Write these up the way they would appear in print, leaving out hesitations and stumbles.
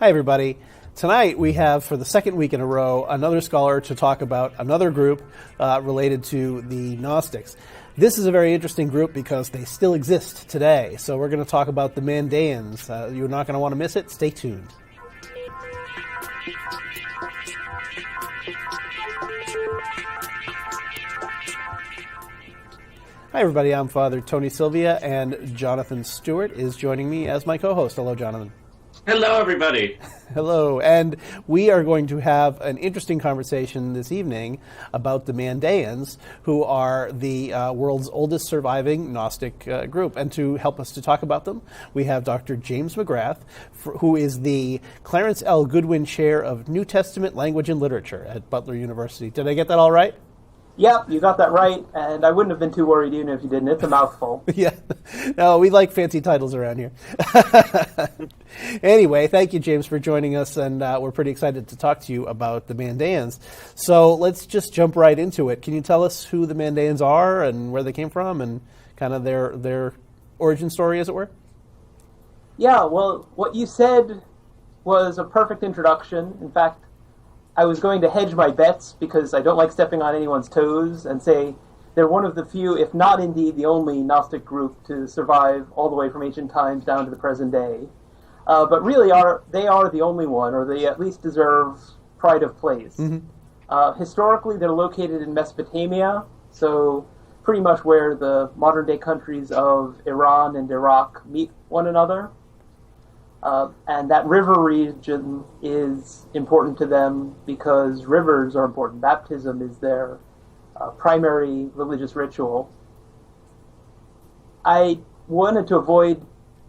Hi, everybody. Tonight we have, for the second week in a row, another scholar to talk about another group related to the Gnostics. This is a very interesting group because they still exist today. So we're going to talk about the Mandaeans. You're not going to want to miss it. Stay tuned. Hi, everybody. I'm Father Tony Sylvia, and Jonathan Stewart is joining me as my co-host. Hello, Jonathan. Hello, everybody. Hello, and we are going to have an interesting conversation this evening about the Mandaeans, who are the world's oldest surviving Gnostic group. And to help us to talk about them, we have Dr. James McGrath, who is the Clarence L. Goodwin Chair of New Testament Language and Literature at Butler University. Did I get that all right? Yep, you got that right, and I wouldn't have been too worried even if you didn't. It's a mouthful. Yeah. No, we like fancy titles around here. Anyway, thank you, James, for joining us, and we're pretty excited to talk to you about the Mandaeans. So let's just jump right into it. Can you tell us who the Mandaeans are and where they came from and kind of their origin story, as it were? Yeah, well, what you said was a perfect introduction. In fact, I was going to hedge my bets because I don't like stepping on anyone's toes and say they're one of the few, if not indeed the only Gnostic group to survive all the way from ancient times down to the present day. But really, they are the only one, or they at least deserve pride of place. Mm-hmm. Historically, they're located in Mesopotamia, so pretty much where the modern-day countries of Iran and Iraq meet one another. And that river region is important to them because rivers are important. Baptism is their primary religious ritual. I wanted to avoid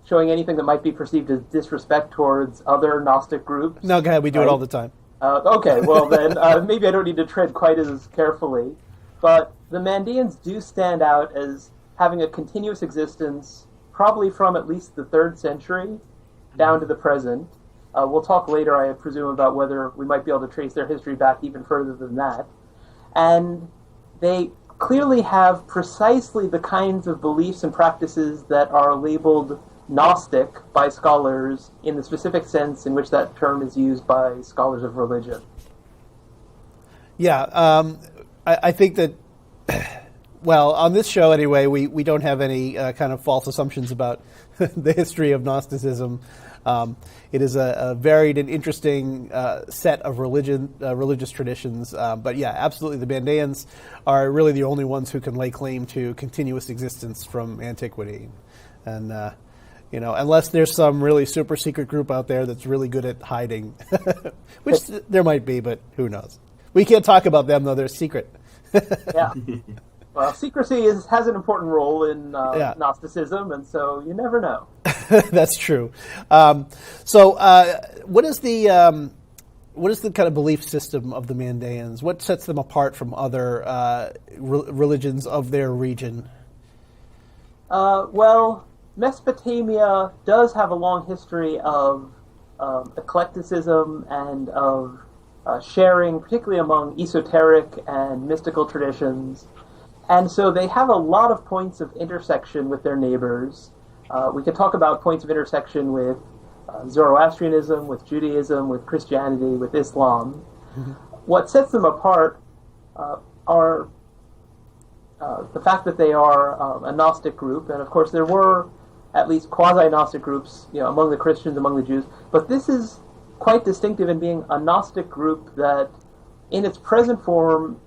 showing anything that might be perceived as disrespect towards other Gnostic groups. No, go ahead. We do it all the time. Okay, well then, maybe I don't need to tread quite as carefully. But the Mandaeans do stand out as having a continuous existence, probably from at least the 3rd century down to the present. We'll talk later, I presume, about whether we might be able to trace their history back even further than that. And they clearly have precisely the kinds of beliefs and practices that are labeled Gnostic by scholars in the specific sense in which that term is used by scholars of religion. Yeah, I think that, well, on this show anyway, we don't have any kind of false assumptions about the history of Gnosticism. It is a varied and interesting set of religious traditions. But yeah, absolutely, the Mandaeans are really the only ones who can lay claim to continuous existence from antiquity. And, unless there's some really super secret group out there that's really good at hiding, which there might be, but who knows. We can't talk about them, though. They're secret. Yeah. Well, secrecy has an important role in Gnosticism, and so you never know. That's true. So, what is the kind of belief system of the Mandaeans? What sets them apart from other religions of their region? Well, Mesopotamia does have a long history of eclecticism and of sharing, particularly among esoteric and mystical traditions. And so they have a lot of points of intersection with their neighbors. We could talk about points of intersection with Zoroastrianism, with Judaism, with Christianity, with Islam. Mm-hmm. What sets them apart are the fact that they are a Gnostic group, and of course there were at least quasi-Gnostic groups, among the Christians, among the Jews. But this is quite distinctive in being a Gnostic group that, in its present form,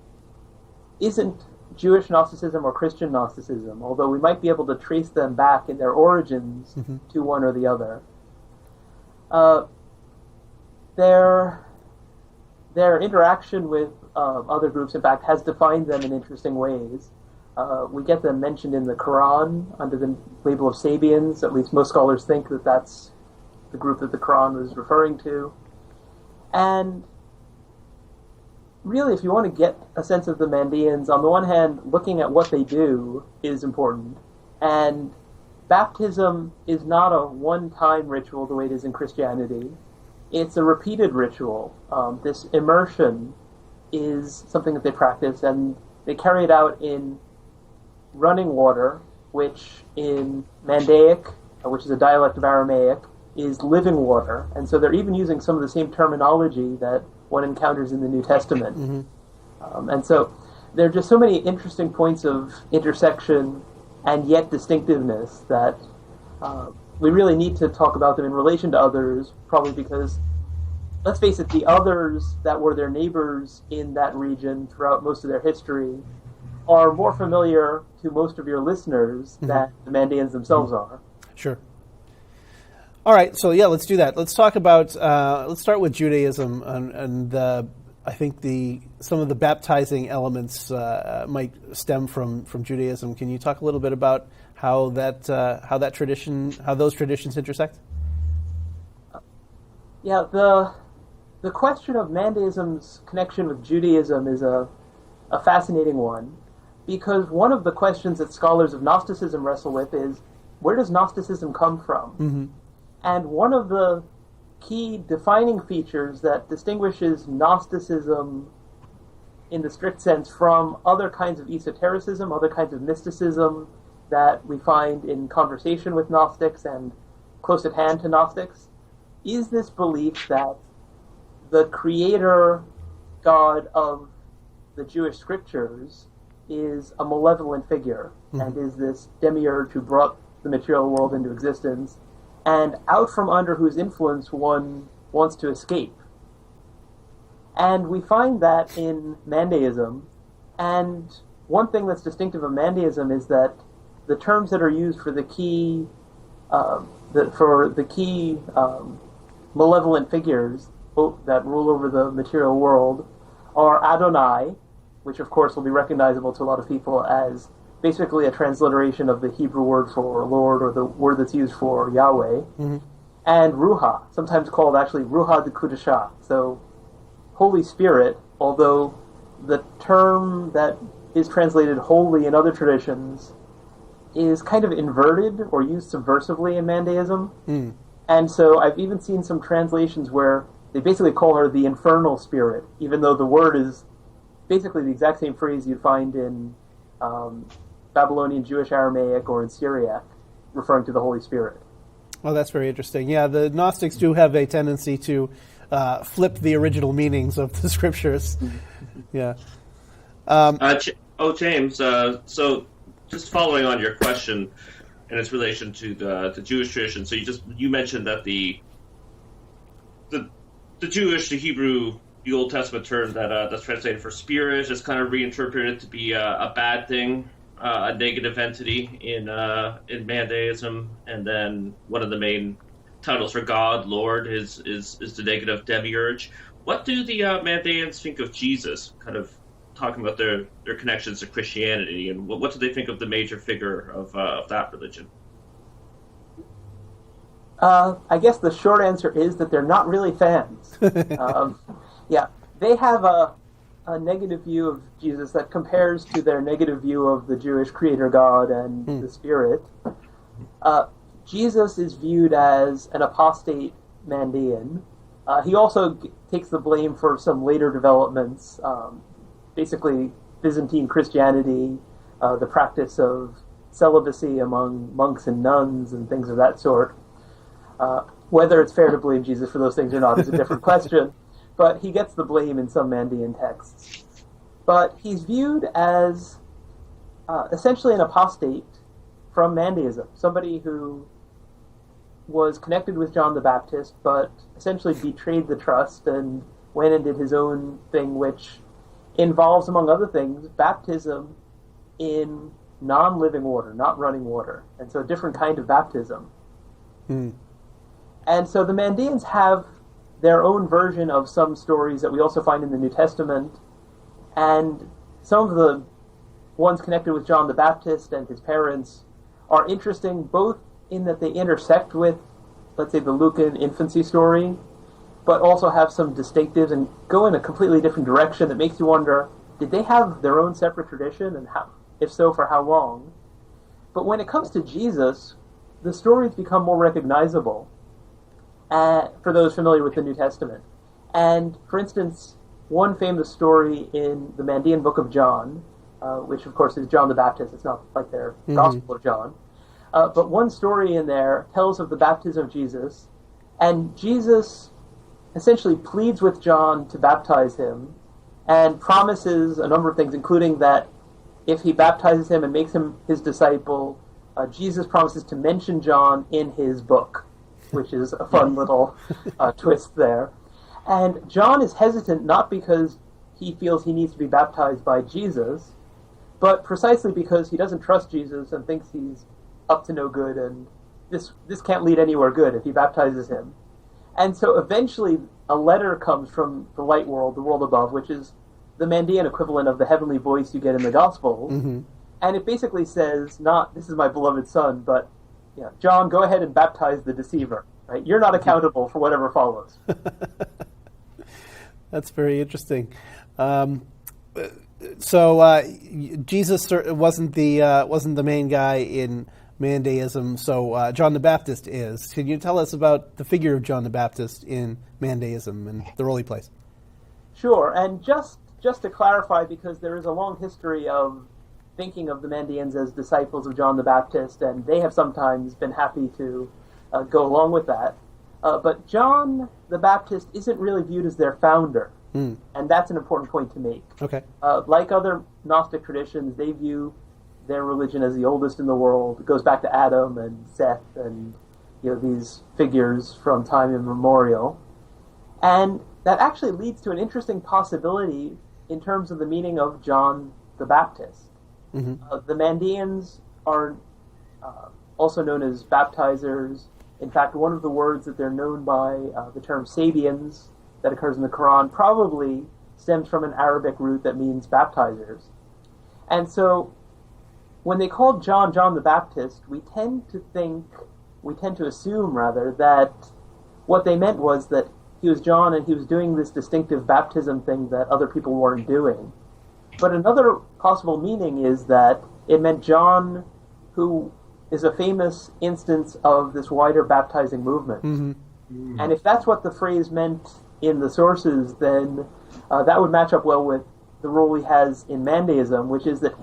isn't Jewish Gnosticism or Christian Gnosticism, although we might be able to trace them back in their origins mm-hmm. to one or the other. Their interaction with other groups, in fact, has defined them in interesting ways. We get them mentioned in the Quran under the label of Sabians. At least most scholars think that that's the group that the Quran was referring to. And really, if you want to get a sense of the Mandaeans, on the one hand, looking at what they do is important. And baptism is not a one-time ritual the way it is in Christianity. It's a repeated ritual. This immersion is something that they practice, and they carry it out in running water, which in Mandaic, which is a dialect of Aramaic, is living water, and so they're even using some of the same terminology that one encounters in the New Testament. And so there are just so many interesting points of intersection and yet distinctiveness that we really need to talk about them in relation to others, probably because, let's face it, the others that were their neighbors in that region throughout most of their history are more familiar to most of your listeners than the Mandaeans themselves are. Sure. All right, so yeah, let's do that. Let's talk about, let's start with Judaism, and I think some of the baptizing elements might stem from Judaism. Can you talk a little bit about how those traditions intersect? Yeah, the question of Mandaeism's connection with Judaism is a fascinating one, because one of the questions that scholars of Gnosticism wrestle with is, where does Gnosticism come from? And one of the key defining features that distinguishes Gnosticism in the strict sense from other kinds of esotericism, other kinds of mysticism that we find in conversation with Gnostics and close at hand to Gnostics, is this belief that the creator God of the Jewish scriptures is a malevolent figure and is this demiurge who brought the material world into existence, and out from under whose influence one wants to escape. And we find that in Mandaeism, and one thing that's distinctive of Mandaeism is that the terms that are used for the key malevolent figures that rule over the material world are Adonai, which of course will be recognizable to a lot of people as basically a transliteration of the Hebrew word for Lord, or the word that's used for Yahweh, and Ruha, sometimes called actually Ruha de Kudashah, so Holy Spirit, although the term that is translated holy in other traditions is kind of inverted or used subversively in Mandaeism. And so I've even seen some translations where they basically call her the infernal spirit, even though the word is basically the exact same phrase you'd find in Babylonian Jewish Aramaic or in Syriac, referring to the Holy Spirit. Well, that's very interesting. Yeah, the Gnostics do have a tendency to flip the original meanings of the scriptures. Yeah. James, so just following on your question in its relation to the Jewish tradition, so you mentioned that the Jewish, the Hebrew, the Old Testament term that's translated for spirit is kind of reinterpreted to be a bad thing, a negative entity in Mandaeism, and then one of the main titles for God, Lord, is the negative demiurge. What do the Mandaeans think of Jesus? Kind of talking about their connections to Christianity, and what do they think of the major figure of that religion? I guess the short answer is that they're not really fans. Yeah, they have a negative view of Jesus that compares to their negative view of the Jewish creator God and the Spirit. Jesus is viewed as an apostate Mandaean. He also takes the blame for some later developments, basically Byzantine Christianity, the practice of celibacy among monks and nuns and things of that sort. Whether it's fair to blame Jesus for those things or not is a different question, but he gets the blame in some Mandaean texts. But he's viewed as essentially an apostate from Mandaeism, somebody who was connected with John the Baptist, but essentially betrayed the trust and went and did his own thing, which involves, among other things, baptism in non-living water, not running water, and so a different kind of baptism. And so the Mandaeans have their own version of some stories that we also find in the New Testament, and some of the ones connected with John the Baptist and his parents are interesting, both in that they intersect with, let's say, the Lucan infancy story, but also have some distinctives and go in a completely different direction that makes you wonder, did they have their own separate tradition, and how, if so, for how long? But when it comes to Jesus, the stories become more recognizable for those familiar with the New Testament. And, for instance, one famous story in the Mandaean Book of John, which, of course, is John the Baptist. It's not like their Gospel of John. But one story in there tells of the baptism of Jesus, And Jesus essentially pleads with John to baptize him and promises a number of things, including that if he baptizes him and makes him his disciple, Jesus promises to mention John in his book, which is a fun little twist there. And John is hesitant not because he feels he needs to be baptized by Jesus, but precisely because he doesn't trust Jesus and thinks he's up to no good, and this can't lead anywhere good if he baptizes him. And so eventually a letter comes from the light world, the world above, which is the Mandaean equivalent of the heavenly voice you get in the Gospels. Mm-hmm. And it basically says, not, this is my beloved son, but, John, go ahead and baptize the deceiver. Right? You're not accountable for whatever follows. That's very interesting. So Jesus wasn't the main guy in Mandaeism, so John the Baptist is. Can you tell us about the figure of John the Baptist in Mandaeism and the role he plays? Sure, and just to clarify, because there is a long history of thinking of the Mandaeans as disciples of John the Baptist, and they have sometimes been happy to go along with that. But John the Baptist isn't really viewed as their founder, and that's an important point to make. Okay. Like other Gnostic traditions, they view their religion as the oldest in the world. It goes back to Adam and Seth and these figures from time immemorial. And that actually leads to an interesting possibility in terms of the meaning of John the Baptist. Mm-hmm. The Mandaeans are also known as baptizers. In fact, one of the words that they're known by, the term Sabians, that occurs in the Quran, probably stems from an Arabic root that means baptizers. And so when they called John the Baptist, we tend to assume, that what they meant was that he was John and he was doing this distinctive baptism thing that other people weren't doing. But another possible meaning is that it meant John, who is a famous instance of this wider baptizing movement. Mm-hmm. Mm-hmm. And if that's what the phrase meant in the sources, then that would match up well with the role he has in Mandaeism, which is that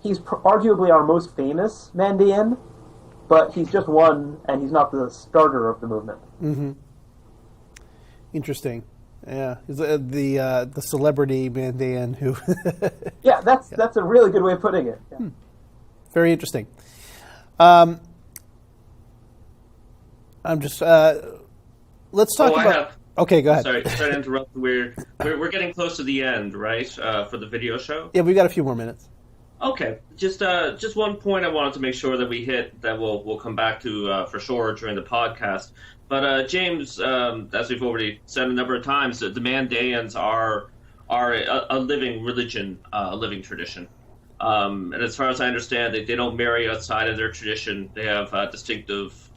he's arguably our most famous Mandaean, but he's just one, and he's not the starter of the movement. Mm-hmm. Interesting. Yeah, the celebrity Mandaean who. Yeah, that's a really good way of putting it. Yeah. Very interesting. I'm just. Let's talk about. Okay, go ahead. Sorry to interrupt. We're getting close to the end, right? For the video show. Yeah, we've got a few more minutes. Okay, just one point I wanted to make sure that we hit that we'll come back to for sure during the podcast. But James, as we've already said a number of times, the Mandaeans are a living religion, a living tradition. And as far as I understand, they don't marry outside of their tradition. They have distinctive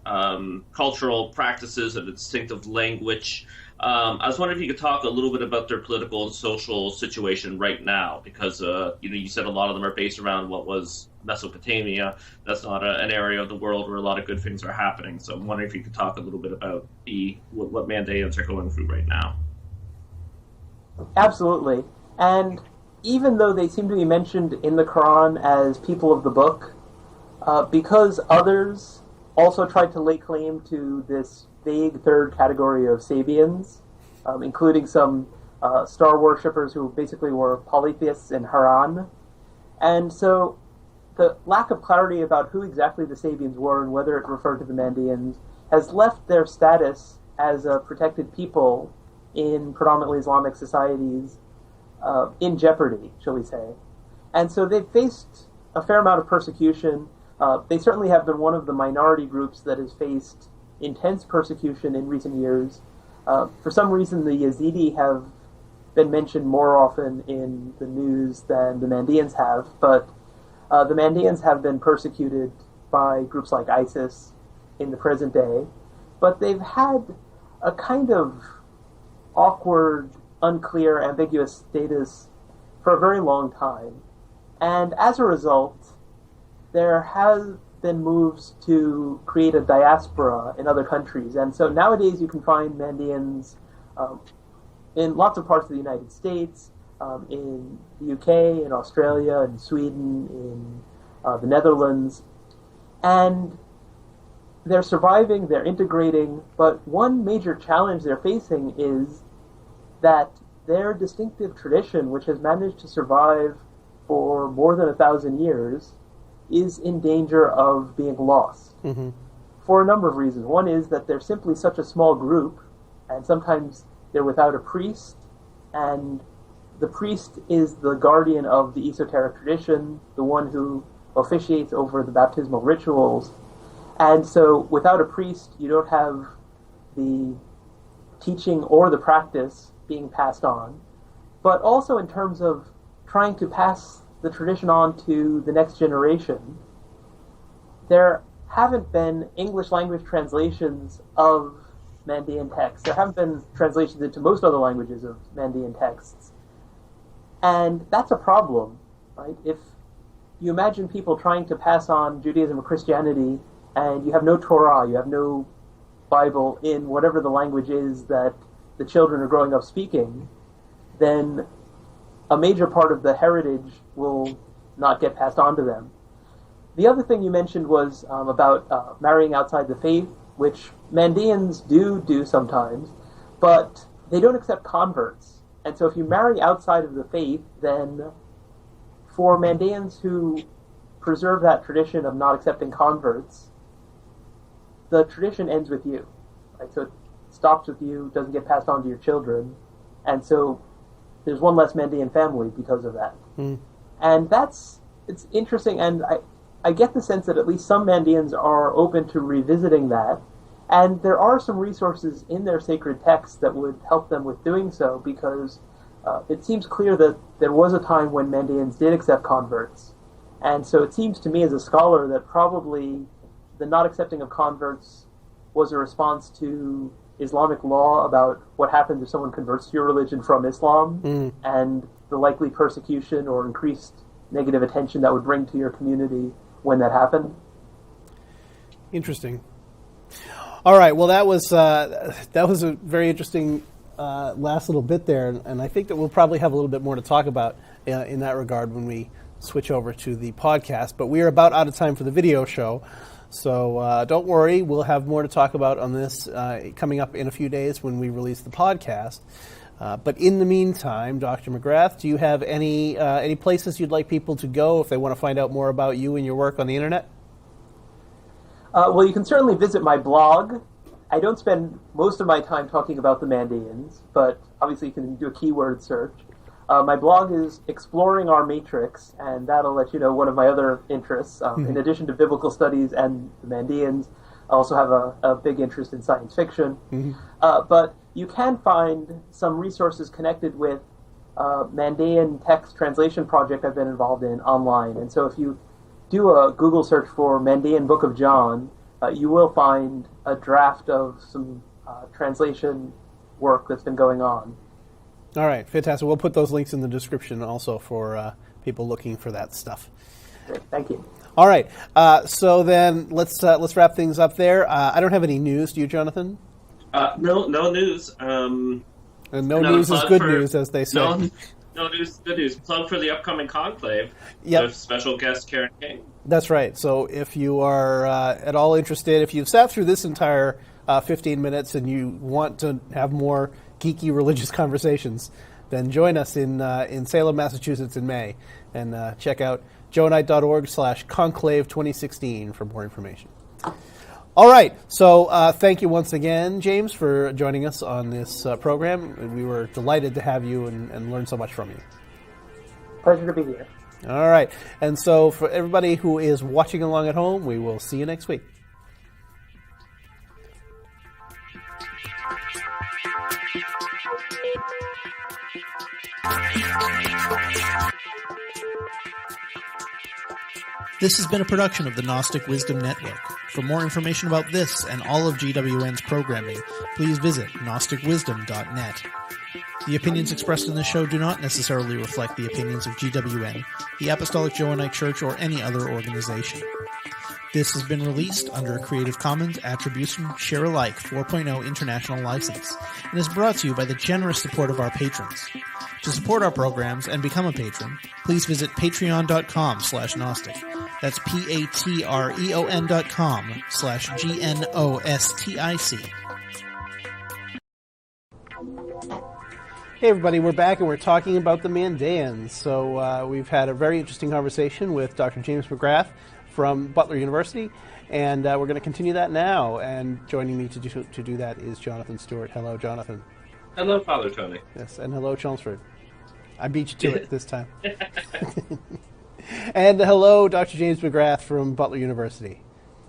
cultural practices and a distinctive language. I was wondering if you could talk a little bit about their political and social situation right now, because you said a lot of them are based around what was Mesopotamia. That's not an area of the world where a lot of good things are happening. So I'm wondering if you could talk a little bit about what Mandaeans are going through right now. Absolutely. And even though they seem to be mentioned in the Quran as people of the book, because others also tried to lay claim to this vague third category of Sabians, including some star worshippers who basically were polytheists in Haran. And so the lack of clarity about who exactly the Sabians were and whether it referred to the Mandaeans has left their status as a protected people in predominantly Islamic societies in jeopardy, shall we say. And so they've faced a fair amount of persecution. They certainly have been one of the minority groups that has faced intense persecution in recent years. For some reason, the Yazidi have been mentioned more often in the news than the Mandaeans have, but the Mandaeans have been persecuted by groups like ISIS in the present day, but they've had a kind of awkward, unclear, ambiguous status for a very long time. And as a result, there has been moves to create a diaspora in other countries. And so nowadays you can find Mandaeans in lots of parts of the United States, in the UK, in Australia, in Sweden, in the Netherlands. And they're surviving, they're integrating, but one major challenge they're facing is that their distinctive tradition, which has managed to survive for more than 1,000 years, is in danger of being lost for a number of reasons. One is that they're simply such a small group, and sometimes they're without a priest, and the priest is the guardian of the esoteric tradition, the one who officiates over the baptismal rituals. And so without a priest, you don't have the teaching or the practice being passed on. But also in terms of trying to pass the tradition on to the next generation, there haven't been English language translations of Mandaean texts. There haven't been translations into most other languages of Mandaean texts. And that's a problem, right? If you imagine people trying to pass on Judaism or Christianity, and you have no Torah, you have no Bible in whatever the language is that the children are growing up speaking, then a major part of the heritage will not get passed on to them. The other thing you mentioned was about marrying outside the faith, which Mandaeans do sometimes, but they don't accept converts. And so if you marry outside of the faith, then for Mandaeans who preserve that tradition of not accepting converts, the tradition ends with you. Right? So it stops with you, doesn't get passed on to your children, and so there's one less Mandaean family because of that. And it's interesting, and I get the sense that at least some Mandaeans are open to revisiting that, and there are some resources in their sacred texts that would help them with doing so, because it seems clear that there was a time when Mandaeans did accept converts. And so it seems to me as a scholar that probably the not accepting of converts was a response to Islamic law about what happens if someone converts to your religion from Islam, and the likely persecution or increased negative attention that would bring to your community when that happened. Interesting. All right. Well, that was a very interesting last little bit there, and I think that we'll probably have a little bit more to talk about in that regard when we switch over to the podcast. But we are about out of time for the video show, so don't worry. We'll have more to talk about on this coming up in a few days when we release the podcast. But in the meantime, Dr. McGrath, do you have any places you'd like people to go if they want to find out more about you and your work on the internet? Well, you can certainly visit my blog. I don't spend most of my time talking about the Mandaeans, but obviously you can do a keyword search. My blog is Exploring Our Matrix, and that'll let you know one of my other interests. In addition to biblical studies and the Mandaeans, I also have a big interest in science fiction. But you can find some resources connected with Mandaean text translation project I've been involved in online. And so if you do a Google search for Mandaean Book of John, you will find a draft of some translation work that's been going on. All right, fantastic. We'll put those links in the description also for people looking for that stuff. Great, thank you. All right, so then let's wrap things up there. I don't have any news. Do you, Jonathan? No news. And no news is good news, as they say. No news, good news. Plug for the upcoming conclave with special guest Karen King. That's right. So if you are at all interested, if you've sat through this entire 15 minutes and you want to have more geeky religious conversations, then join us in Salem, Massachusetts in May, and check out johannite.org/conclave 2016 for more information. All right, so thank you once again, James, for joining us on this program. We were delighted to have you and learn so much from you. Pleasure to be here. All right, and so for everybody who is watching along at home, we will see you next week. This has been a production of the Gnostic Wisdom Network. For more information about this and all of GWN's programming, please visit gnosticwisdom.net. The opinions expressed in this show do not necessarily reflect the opinions of GWN, the Apostolic Johannite Church, or any other organization. This has been released under a Creative Commons Attribution Share Alike 4.0 International License and is brought to you by the generous support of our patrons. To support our programs and become a patron, please visit patreon.com/Gnostic. That's patreon.com/GNOSTIC. Hey everybody, we're back and we're talking about the Mandaeans. So we've had a very interesting conversation with Dr. James McGrath from Butler University, and we're going to continue that now. And joining me to do that is Jonathan Stewart. Hello, Jonathan. Hello, Father Tony. Yes, and hello, Chelmsford. I beat you to it this time. And hello, Dr. James McGrath from Butler University.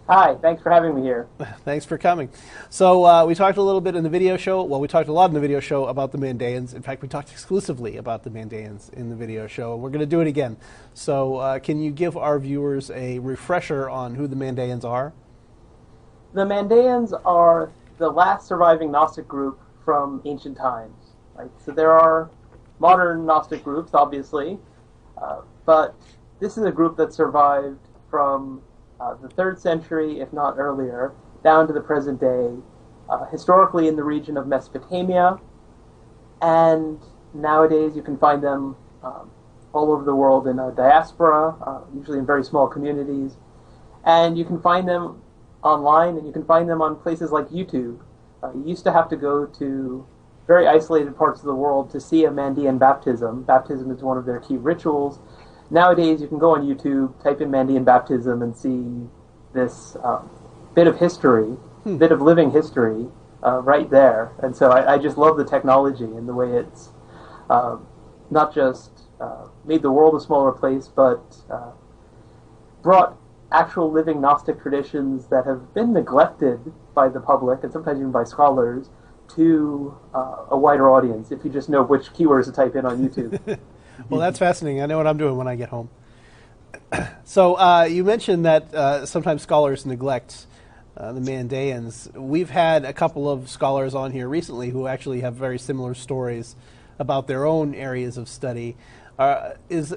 Hi, thanks for having me here. Thanks for coming. So we talked a little bit in the video show. Well, we talked a lot in the video show about the Mandaeans. In fact, we talked exclusively about the Mandaeans in the video show. We're going to do it again. So can you give our viewers a refresher on who the Mandaeans are? The Mandaeans are the last surviving Gnostic group from ancient times. Right? So there are modern Gnostic groups, obviously, but this is a group that survived from the 3rd century, if not earlier, down to the present day, historically in the region of Mesopotamia, and nowadays you can find them all over the world in a diaspora, usually in very small communities, and you can find them online, and you can find them on places like YouTube. You used to have to go to very isolated parts of the world to see a Mandaean baptism. Baptism is one of their key rituals. Nowadays, you can go on YouTube, type in Mandaean baptism, and see this bit of history, bit of living history, right there. And so I just love the technology and the way it's not just made the world a smaller place, but brought actual living Gnostic traditions that have been neglected by the public, and sometimes even by scholars, to a wider audience, if you just know which keywords to type in on YouTube. Well, that's fascinating. I know what I'm doing when I get home. So you mentioned that sometimes scholars neglect the Mandaeans. We've had a couple of scholars on here recently who actually have very similar stories about their own areas of study. Is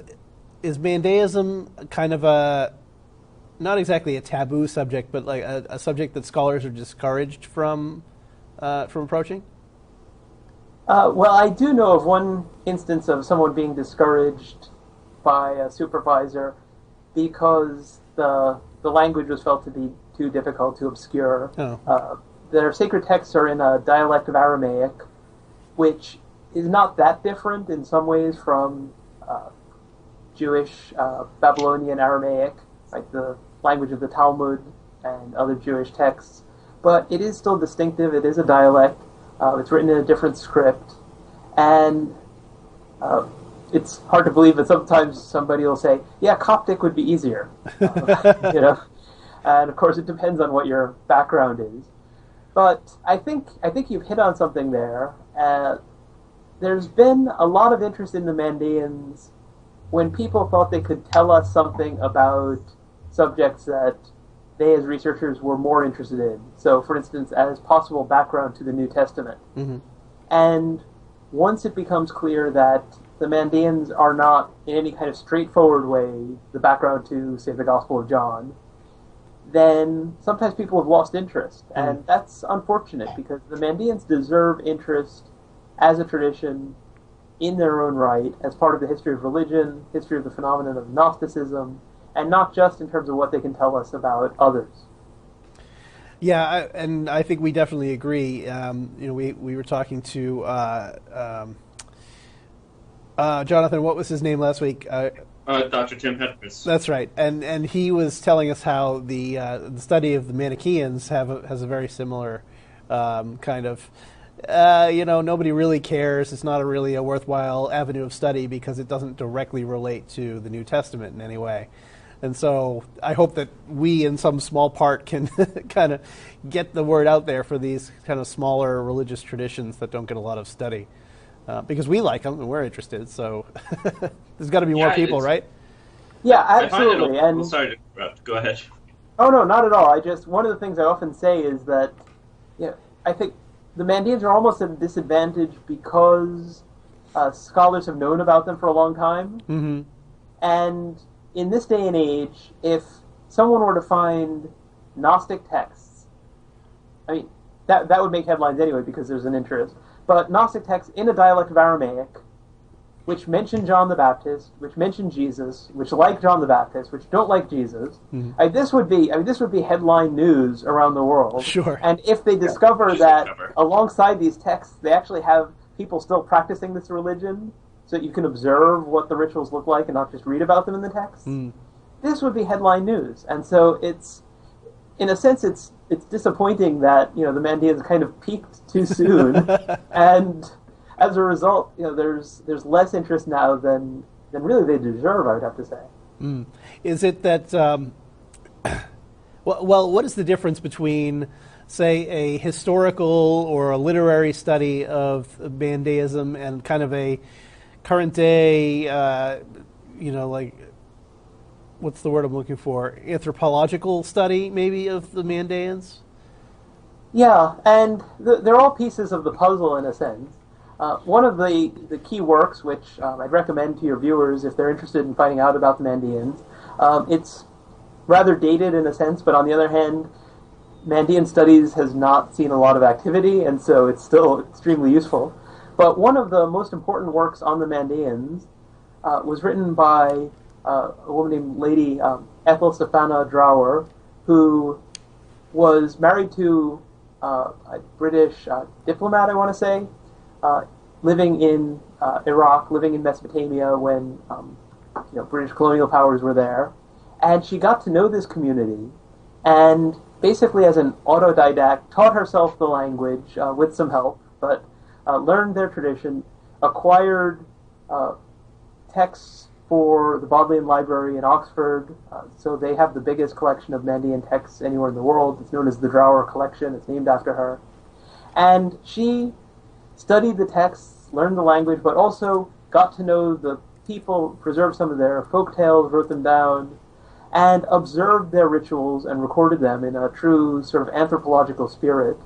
Mandaeism kind of a, not exactly a taboo subject, but like a subject that scholars are discouraged from approaching? Well, I do know of one instance of someone being discouraged by a supervisor because the language was felt to be too difficult, too obscure. Oh. Their sacred texts are in a dialect of Aramaic, which is not that different in some ways from Jewish Babylonian Aramaic, like the language of the Talmud and other Jewish texts. But it is still distinctive. It is a dialect. It's written in a different script, and it's hard to believe, but sometimes somebody will say, yeah, Coptic would be easier. You know? And of course it depends on what your background is. But I think you've hit on something there. There's been a lot of interest in the Mandaeans when people thought they could tell us something about subjects that they as researchers were more interested in. So, for instance, as possible background to the New Testament. Mm-hmm. And once it becomes clear that the Mandaeans are not, in any kind of straightforward way, the background to, say, the Gospel of John, then sometimes people have lost interest. Mm-hmm. And that's unfortunate, because the Mandaeans deserve interest as a tradition in their own right, as part of the history of religion, history of the phenomenon of Gnosticism, and not just in terms of what they can tell us about others. Yeah, and I think we definitely agree. We were talking to Jonathan. What was his name last week? Dr. Tim Petrus. That's right, and he was telling us how the study of the Manichaeans has a very similar kind of. Nobody really cares. It's not really a worthwhile avenue of study because it doesn't directly relate to the New Testament in any way. And so I hope that we, in some small part, can kind of get the word out there for these kind of smaller religious traditions that don't get a lot of study. Because we like them and we're interested, so there's got to be more people, right? Yeah, absolutely. And sorry to interrupt. Go ahead. Oh, no, not at all. One of the things I often say is that, I think the Mandaeans are almost at a disadvantage because scholars have known about them for a long time. Mm-hmm. And in this day and age, if someone were to find Gnostic texts, I mean, that would make headlines anyway because there's an interest, but Gnostic texts in a dialect of Aramaic, which mention John the Baptist, which mention Jesus, which like John the Baptist, which don't like Jesus. This would be headline news around the world. Sure. And if they discover that alongside these texts, they actually have people still practicing this religion, so that you can observe what the rituals look like and not just read about them in the text, this would be headline news. And so it's, in a sense, it's disappointing that the Mandaeans kind of peaked too soon, and as a result, there's less interest now than really they deserve, I would have to say. Is it that? Well, what is the difference between, say, a historical or a literary study of Mandaeism and kind of a current day, like, what's the word I'm looking for? Anthropological study, maybe, of the Mandaeans? Yeah, and they're all pieces of the puzzle in a sense. One of the key works, which I'd recommend to your viewers if they're interested in finding out about the Mandaeans, it's rather dated in a sense, but on the other hand, Mandaean studies has not seen a lot of activity, and so it's still extremely useful. But one of the most important works on the Mandaeans was written by a woman named Lady Ethel Stephana Drower, who was married to a British diplomat, I want to say, living in Iraq, living in Mesopotamia when British colonial powers were there. And she got to know this community, and basically as an autodidact taught herself the language with some help, but learned their tradition, acquired texts for the Bodleian Library in Oxford, so they have the biggest collection of Mandaean texts anywhere in the world. It's known as the Drower Collection. It's named after her. And she studied the texts, learned the language, but also got to know the people, preserved some of their folk tales, wrote them down, and observed their rituals and recorded them in a true sort of anthropological spirit.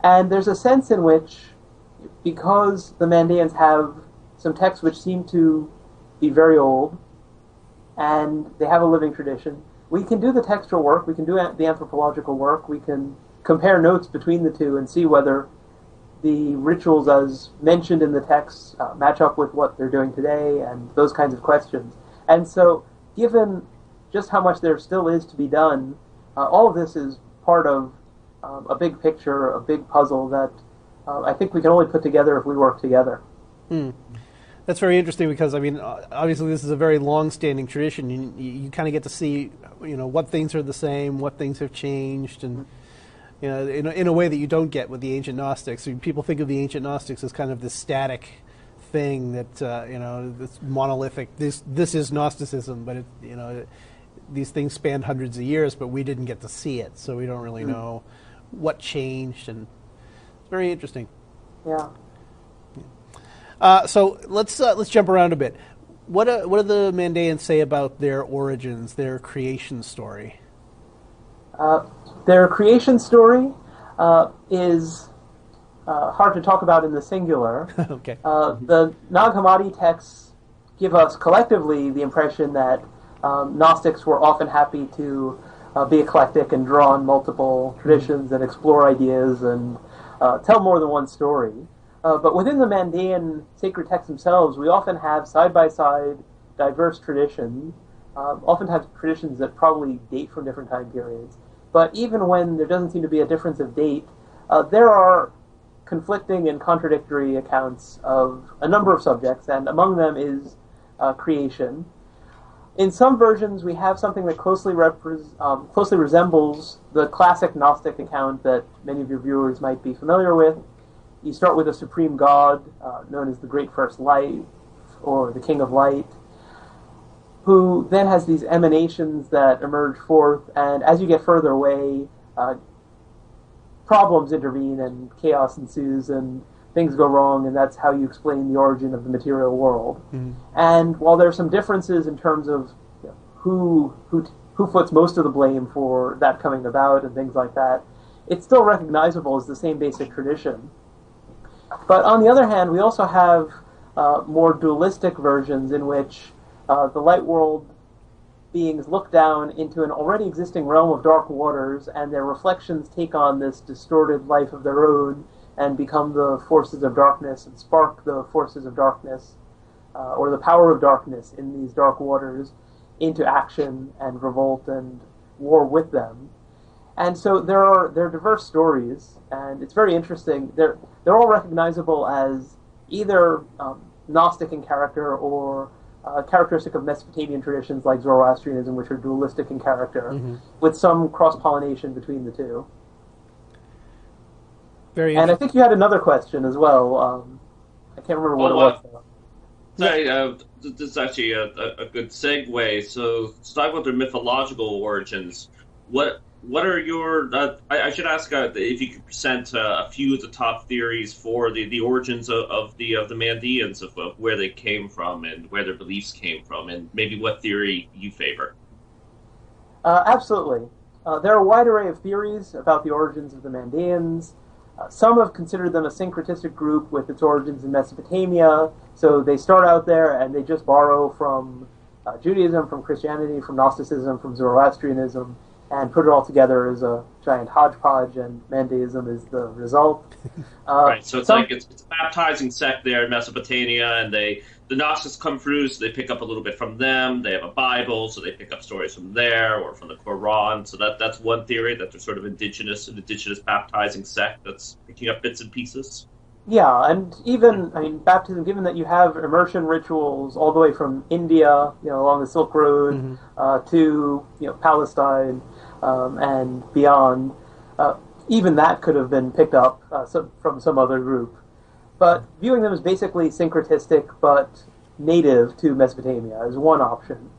And there's a sense in which, because the Mandaeans have some texts which seem to be very old, and they have a living tradition, we can do the textual work, we can do the anthropological work, we can compare notes between the two and see whether the rituals as mentioned in the texts match up with what they're doing today, and those kinds of questions. And so, given just how much there still is to be done, all of this is part of a big picture, a big puzzle that I think we can only put together if we work together. That's very interesting because, I mean, obviously this is a very long-standing tradition. You kind of get to see, what things are the same, what things have changed, and in a way that you don't get with the ancient Gnostics. People think of the ancient Gnostics as kind of this static thing that this monolithic. This is Gnosticism, but these things spanned hundreds of years, but we didn't get to see it, so we don't really know what changed, and it's very interesting. Yeah. So let's jump around a bit. What do the Mandaeans say about their origins, their creation story? Their creation story is hard to talk about in the singular. Okay. The Nag Hammadi texts give us collectively the impression that Gnostics were often happy to be eclectic and draw on multiple traditions and explore ideas and tell more than one story. But within the Mandaean sacred texts themselves, we often have side-by-side diverse traditions, oftentimes traditions that probably date from different time periods. But even when there doesn't seem to be a difference of date, there are conflicting and contradictory accounts of a number of subjects, and among them is creation. In some versions, we have something that closely resembles the classic Gnostic account that many of your viewers might be familiar with. You start with a supreme god, known as the Great First Light, or the King of Light, who then has these emanations that emerge forth, and as you get further away, problems intervene and chaos ensues and things go wrong, and that's how you explain the origin of the material world. And while there are some differences in terms of who foots most of the blame for that coming about and things like that, it's still recognizable as the same basic tradition. But on the other hand, we also have more dualistic versions in which the light world beings look down into an already existing realm of dark waters, and their reflections take on this distorted life of their own and become the forces of darkness and spark the forces of darkness. or the power of darkness in these dark waters into action and revolt and war with them. And so there are diverse stories, and it's very interesting. They're all recognizable as either Gnostic in character or characteristic of Mesopotamian traditions like Zoroastrianism, which are dualistic in character, with some cross-pollination between the two. Very And I think you had another question as well. I can't remember what it was. Sorry, this is actually a good segue. So, to talk about their mythological origins, what are your? I should ask if you could present a few of the top theories for the origins of the Mandaeans, of where they came from and where their beliefs came from, and maybe what theory you favor. Absolutely. There are a wide array of theories about the origins of the Mandaeans. Some have considered them a syncretistic group with its origins in Mesopotamia, so they start out there and they just borrow from Judaism, from Christianity, from Gnosticism, from Zoroastrianism, and put it all together as a giant hodgepodge, and Mandaeism is the result. Right, so it's a baptizing sect there in Mesopotamia, and the Gnostics come through, so they pick up a little bit from them. They have a Bible, so they pick up stories from there or from the Quran. So that's one theory, that they're sort of an indigenous baptizing sect that's picking up bits and pieces. Yeah, and even, baptism, given that you have immersion rituals all the way from India, along the Silk Road, to, Palestine, and beyond, even that could have been picked up from some other group. But viewing them as basically syncretistic but native to Mesopotamia is one option.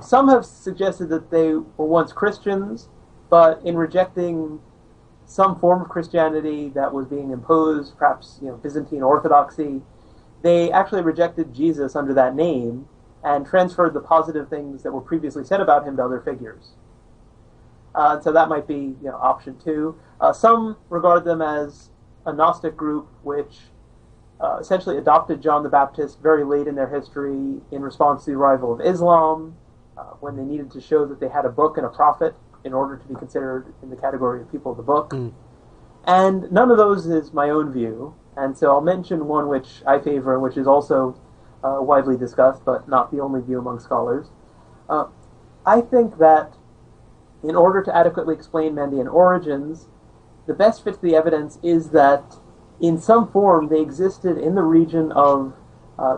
Some have suggested that they were once Christians, but in rejecting some form of Christianity that was being imposed, perhaps Byzantine Orthodoxy, they actually rejected Jesus under that name and transferred the positive things that were previously said about him to other figures. So that might be option two. Some regard them as a Gnostic group which essentially adopted John the Baptist very late in their history in response to the arrival of Islam, when they needed to show that they had a book and a prophet in order to be considered in the category of people of the book. And none of those is my own view, and so I'll mention one which I favor and which is also widely discussed, but not the only view among scholars. I think that in order to adequately explain Mandaean origins, the best fit to the evidence is that in some form they existed in the region of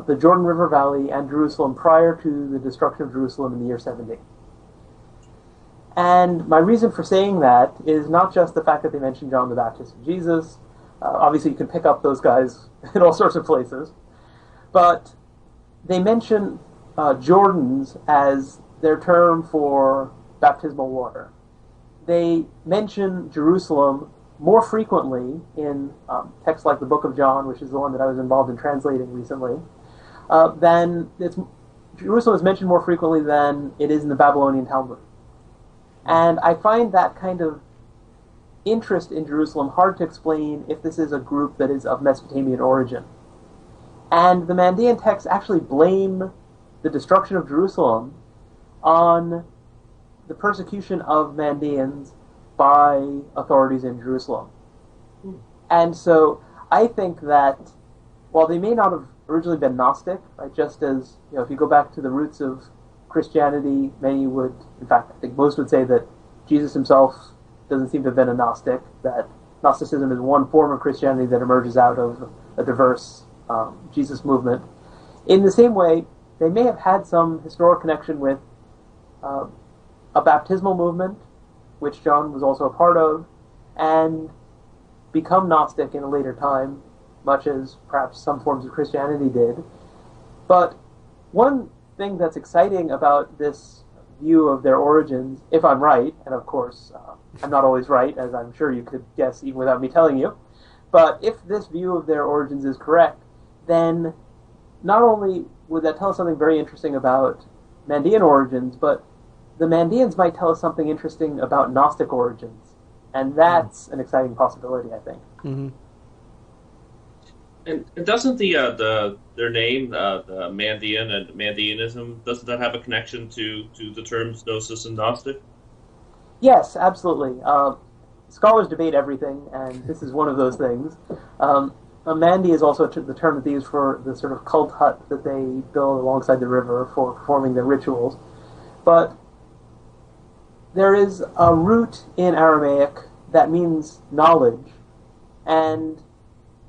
the Jordan River Valley and Jerusalem prior to the destruction of Jerusalem in the year 70. And my reason for saying that is not just the fact that they mention John the Baptist and Jesus. Obviously you can pick up those guys in all sorts of places. But they mention Jordans as their term for baptismal water. They mention Jerusalem more frequently in texts like the Book of John, which is the one that I was involved in translating recently, Jerusalem is mentioned more frequently than it is in the Babylonian Talmud. And I find that kind of interest in Jerusalem hard to explain if this is a group that is of Mesopotamian origin. And the Mandaean texts actually blame the destruction of Jerusalem on the persecution of Mandaeans by authorities in Jerusalem. And so I think that while they may not have originally been Gnostic, right, just as if you go back to the roots of Christianity, many would, in fact, I think most would say that Jesus himself doesn't seem to have been a Gnostic, that Gnosticism is one form of Christianity that emerges out of a diverse Jesus movement. In the same way, they may have had some historic connection with a baptismal movement, which John was also a part of, and become Gnostic in a later time, much as perhaps some forms of Christianity did. But one thing that's exciting about this view of their origins, if I'm right, and of course I'm not always right, as I'm sure you could guess even without me telling you, but if this view of their origins is correct, then not only would that tell us something very interesting about Mandaean origins, but the Mandaeans might tell us something interesting about Gnostic origins, and that's an exciting possibility, I think. Mm-hmm. And doesn't their name, the Mandaean and Mandaeanism, doesn't that have a connection to the terms Gnosis and Gnostic? Yes, absolutely. Scholars debate everything, and this is one of those things. Mandy is also the term that they use for the sort of cult hut that they build alongside the river for performing their rituals. But there is a root in Aramaic that means knowledge, and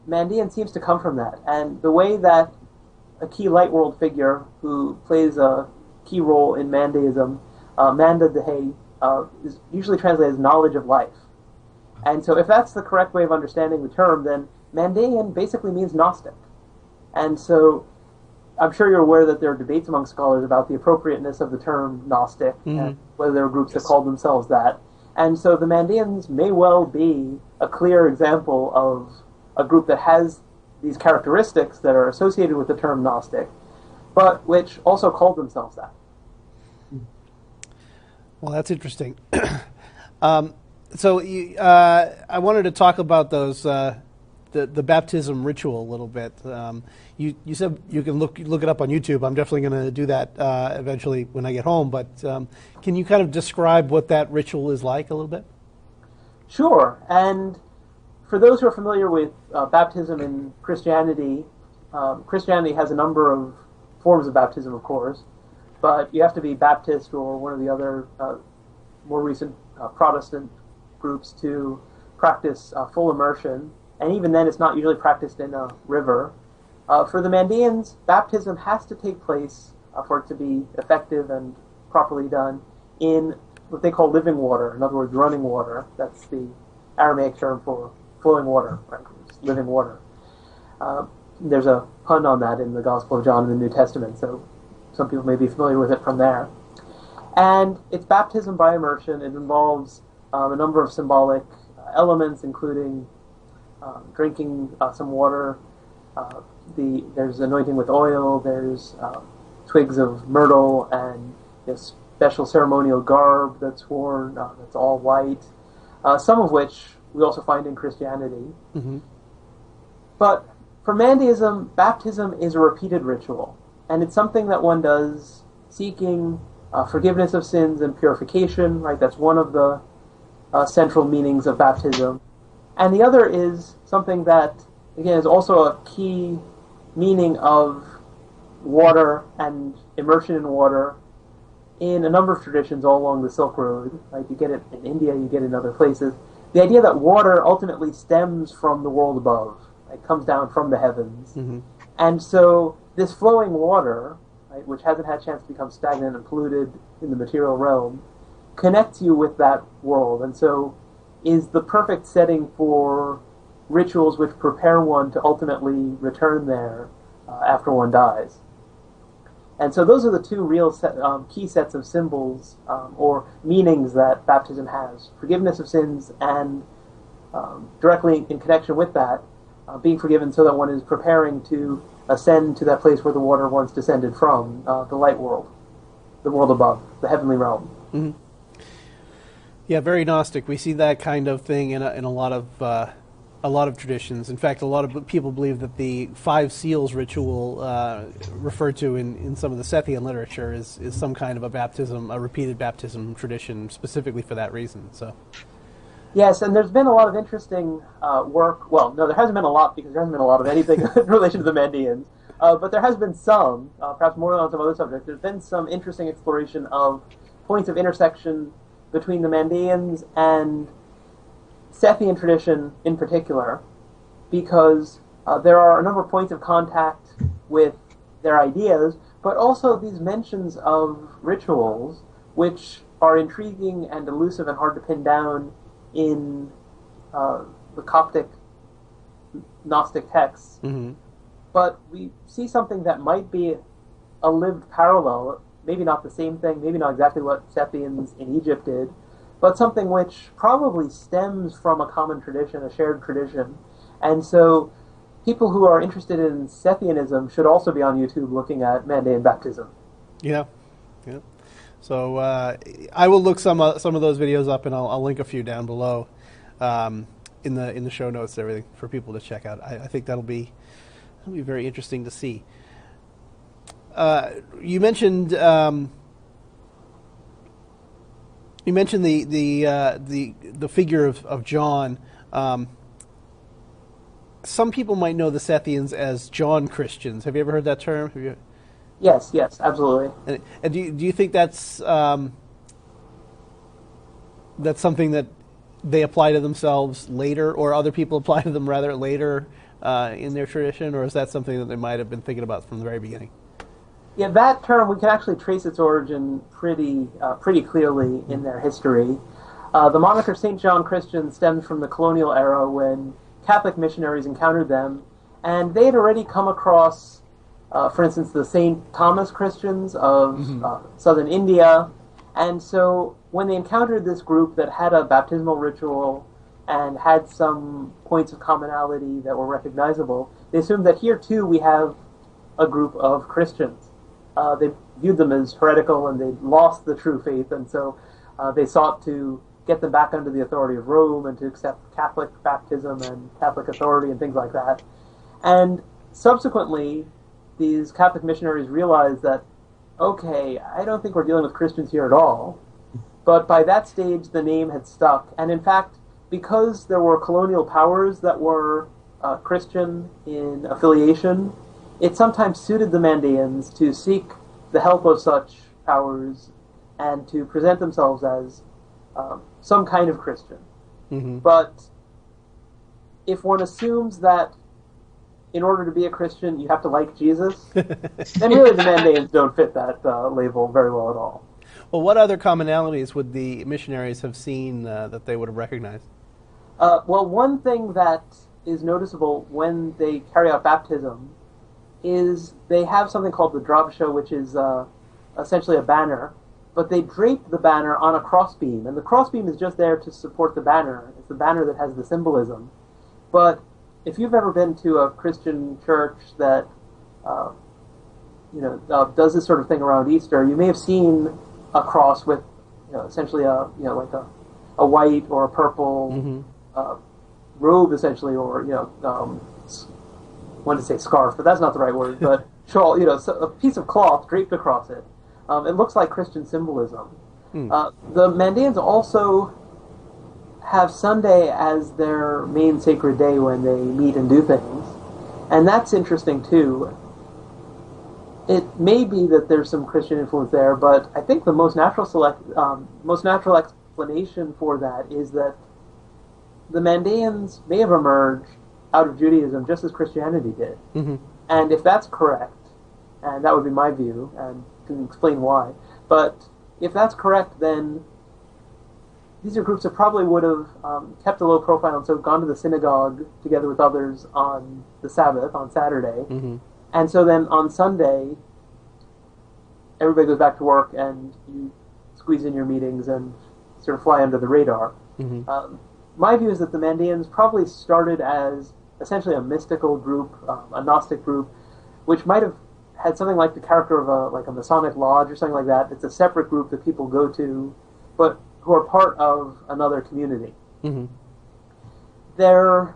Mandaean seems to come from that. And the way that a key light world figure who plays a key role in Mandaeism, Manda Dehe, is usually translated as knowledge of life. And so if that's the correct way of understanding the term, then Mandaean basically means Gnostic. And so I'm sure you're aware that there are debates among scholars about the appropriateness of the term Gnostic, and whether there are groups that call themselves that. And so the Mandaeans may well be a clear example of a group that has these characteristics that are associated with the term Gnostic, but which also call themselves that. Well, that's interesting. So I wanted to talk about those the baptism ritual a little bit. You said you can look it up on YouTube. I'm definitely going to do that eventually when I get home. But can you kind of describe what that ritual is like a little bit? Sure. And for those who are familiar with baptism in Christianity, Christianity has a number of forms of baptism, of course, but you have to be Baptist or one of the other more recent Protestant groups to practice full immersion, and even then it's not usually practiced in a river. For the Mandaeans, baptism has to take place for it to be effective and properly done in what they call living water, in other words, running water. That's the Aramaic term for flowing water, right? It's living water. There's a pun on that in the Gospel of John in the New Testament, so some people may be familiar with it from there. And it's baptism by immersion. It involves a number of symbolic elements, including drinking some water. There's anointing with oil. There's twigs of myrtle and special ceremonial garb that's worn. That's all white. Some of which we also find in Christianity. Mm-hmm. But for Mandaeism, baptism is a repeated ritual, and it's something that one does seeking forgiveness of sins and purification. Right, that's one of the central meanings of baptism. And the other is something that, again, is also a key meaning of water and immersion in water in a number of traditions all along the Silk Road. Right? You get it in India, you get it in other places. The idea that water ultimately stems from the world above. It comes down from the heavens. Mm-hmm. And so this flowing water, right, which hasn't had a chance to become stagnant and polluted in the material realm, connects you with that world, and so is the perfect setting for rituals which prepare one to ultimately return there after one dies. And so those are the two real key sets of symbols or meanings that baptism has. Forgiveness of sins and directly in connection with that, being forgiven so that one is preparing to ascend to that place where the water once descended from, the light world, the world above, the heavenly realm. Mm-hmm. Yeah, very Gnostic. We see that kind of thing in a lot of traditions. In fact, a lot of people believe that the 5 seals ritual referred to in some of the Sethian literature is some kind of a baptism, a repeated baptism tradition, specifically for that reason. So. Yes, and there's been a lot of interesting work. Well, no, there hasn't been a lot because there hasn't been a lot of anything in relation to the Mandaeans. But there has been some, perhaps more than on some other subjects. There's been some interesting exploration of points of intersection between the Mandaeans and Sethian tradition in particular, because there are a number of points of contact with their ideas, but also these mentions of rituals which are intriguing and elusive and hard to pin down in the Coptic Gnostic texts. Mm-hmm. But we see something that might be a lived parallel, maybe not the same thing, maybe not exactly what Sethians in Egypt did, but something which probably stems from a common tradition, a shared tradition. And so people who are interested in Sethianism should also be on YouTube looking at Mandaean baptism. Yeah. So I will look some of those videos up, and I'll link a few down below in the show notes and everything for people to check out. I think that'll be very interesting to see. You mentioned the figure of John. some people might know the Sethians as John Christians. Have you ever heard that term? Yes, absolutely. And do you think that's something that they apply to themselves later, or other people apply to them rather later in their tradition, or is that something that they might have been thinking about from the very beginning? Yeah, that term, we can actually trace its origin pretty clearly in their history. The moniker St. John Christian stems from the colonial era when Catholic missionaries encountered them, and they had already come across, for instance, the St. Thomas Christians of southern India. And so when they encountered this group that had a baptismal ritual and had some points of commonality that were recognizable, they assumed that here too we have a group of Christians. They viewed them as heretical and they'd lost the true faith, and so they sought to get them back under the authority of Rome and to accept Catholic baptism and Catholic authority and things like that. And subsequently, these Catholic missionaries realized that, okay, I don't think we're dealing with Christians here at all. But by that stage, the name had stuck. And in fact, because there were colonial powers that were Christian in affiliation, it sometimes suited the Mandaeans to seek the help of such powers and to present themselves as some kind of Christian. Mm-hmm. But if one assumes that in order to be a Christian you have to like Jesus, then really the Mandaeans don't fit that label very well at all. Well, what other commonalities would the missionaries have seen that they would have recognized? Well, one thing that is noticeable when they carry out baptism is they have something called the drabsha, which is essentially a banner, but they drape the banner on a crossbeam, and the crossbeam is just there to support the banner. It's the banner that has the symbolism. But if you've ever been to a Christian church that does this sort of thing around Easter, you may have seen a cross with essentially like a white or a purple robe, essentially, or wanted to say scarf, but that's not the right word, but shawl, a piece of cloth draped across it. It looks like Christian symbolism. The Mandaeans also have Sunday as their main sacred day when they meet and do things, and that's interesting too. It may be that there's some Christian influence there, but I think the most natural explanation for that is that the Mandaeans may have emerged out of Judaism just as Christianity did. Mm-hmm. And if that's correct, and that would be my view, and can explain why, but if that's correct, then these are groups that probably would have kept a low profile and so gone to the synagogue together with others on the Sabbath, on Saturday. Mm-hmm. And so then on Sunday, everybody goes back to work and you squeeze in your meetings and sort of fly under the radar. Mm-hmm. My view is that the Mandaeans probably started as essentially a mystical group, a Gnostic group, which might have had something like the character of a Masonic lodge or something like that. It's a separate group that people go to, but who are part of another community. Mm-hmm. Their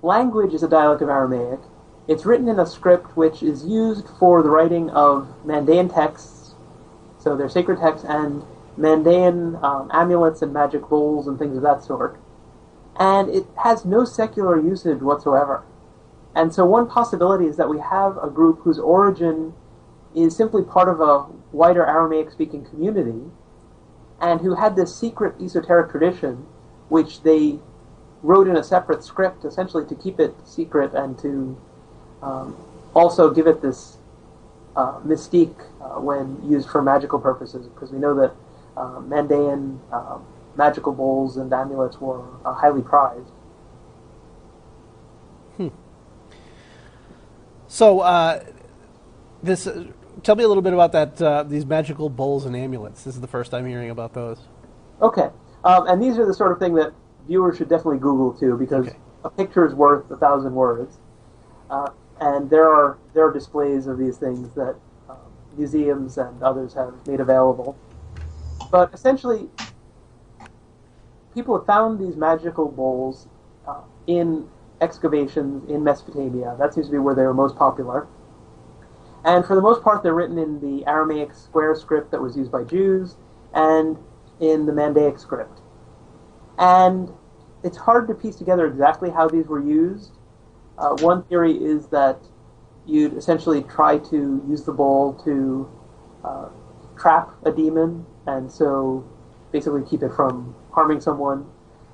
language is a dialect of Aramaic. It's written in a script which is used for the writing of Mandaean texts, so their sacred texts, and Mandaean amulets and magic bowls and things of that sort. And it has no secular usage whatsoever. And so one possibility is that we have a group whose origin is simply part of a wider Aramaic-speaking community, and who had this secret esoteric tradition, which they wrote in a separate script, essentially to keep it secret and to also give it this mystique when used for magical purposes, because we know that Mandaean magical bowls and amulets were highly prized. So, tell me a little bit about that. These magical bowls and amulets. This is the first I'm hearing about those. Okay, and these are the sort of thing that viewers should definitely Google too, because a picture is worth 1,000 words. And there are displays of these things that museums and others have made available. But essentially, people have found these magical bowls in excavations in Mesopotamia. That seems to be where they were most popular. And for the most part, they're written in the Aramaic square script that was used by Jews and in the Mandaic script. And it's hard to piece together exactly how these were used. One theory is that you'd essentially try to use the bowl to trap a demon, and so basically keep it from harming someone.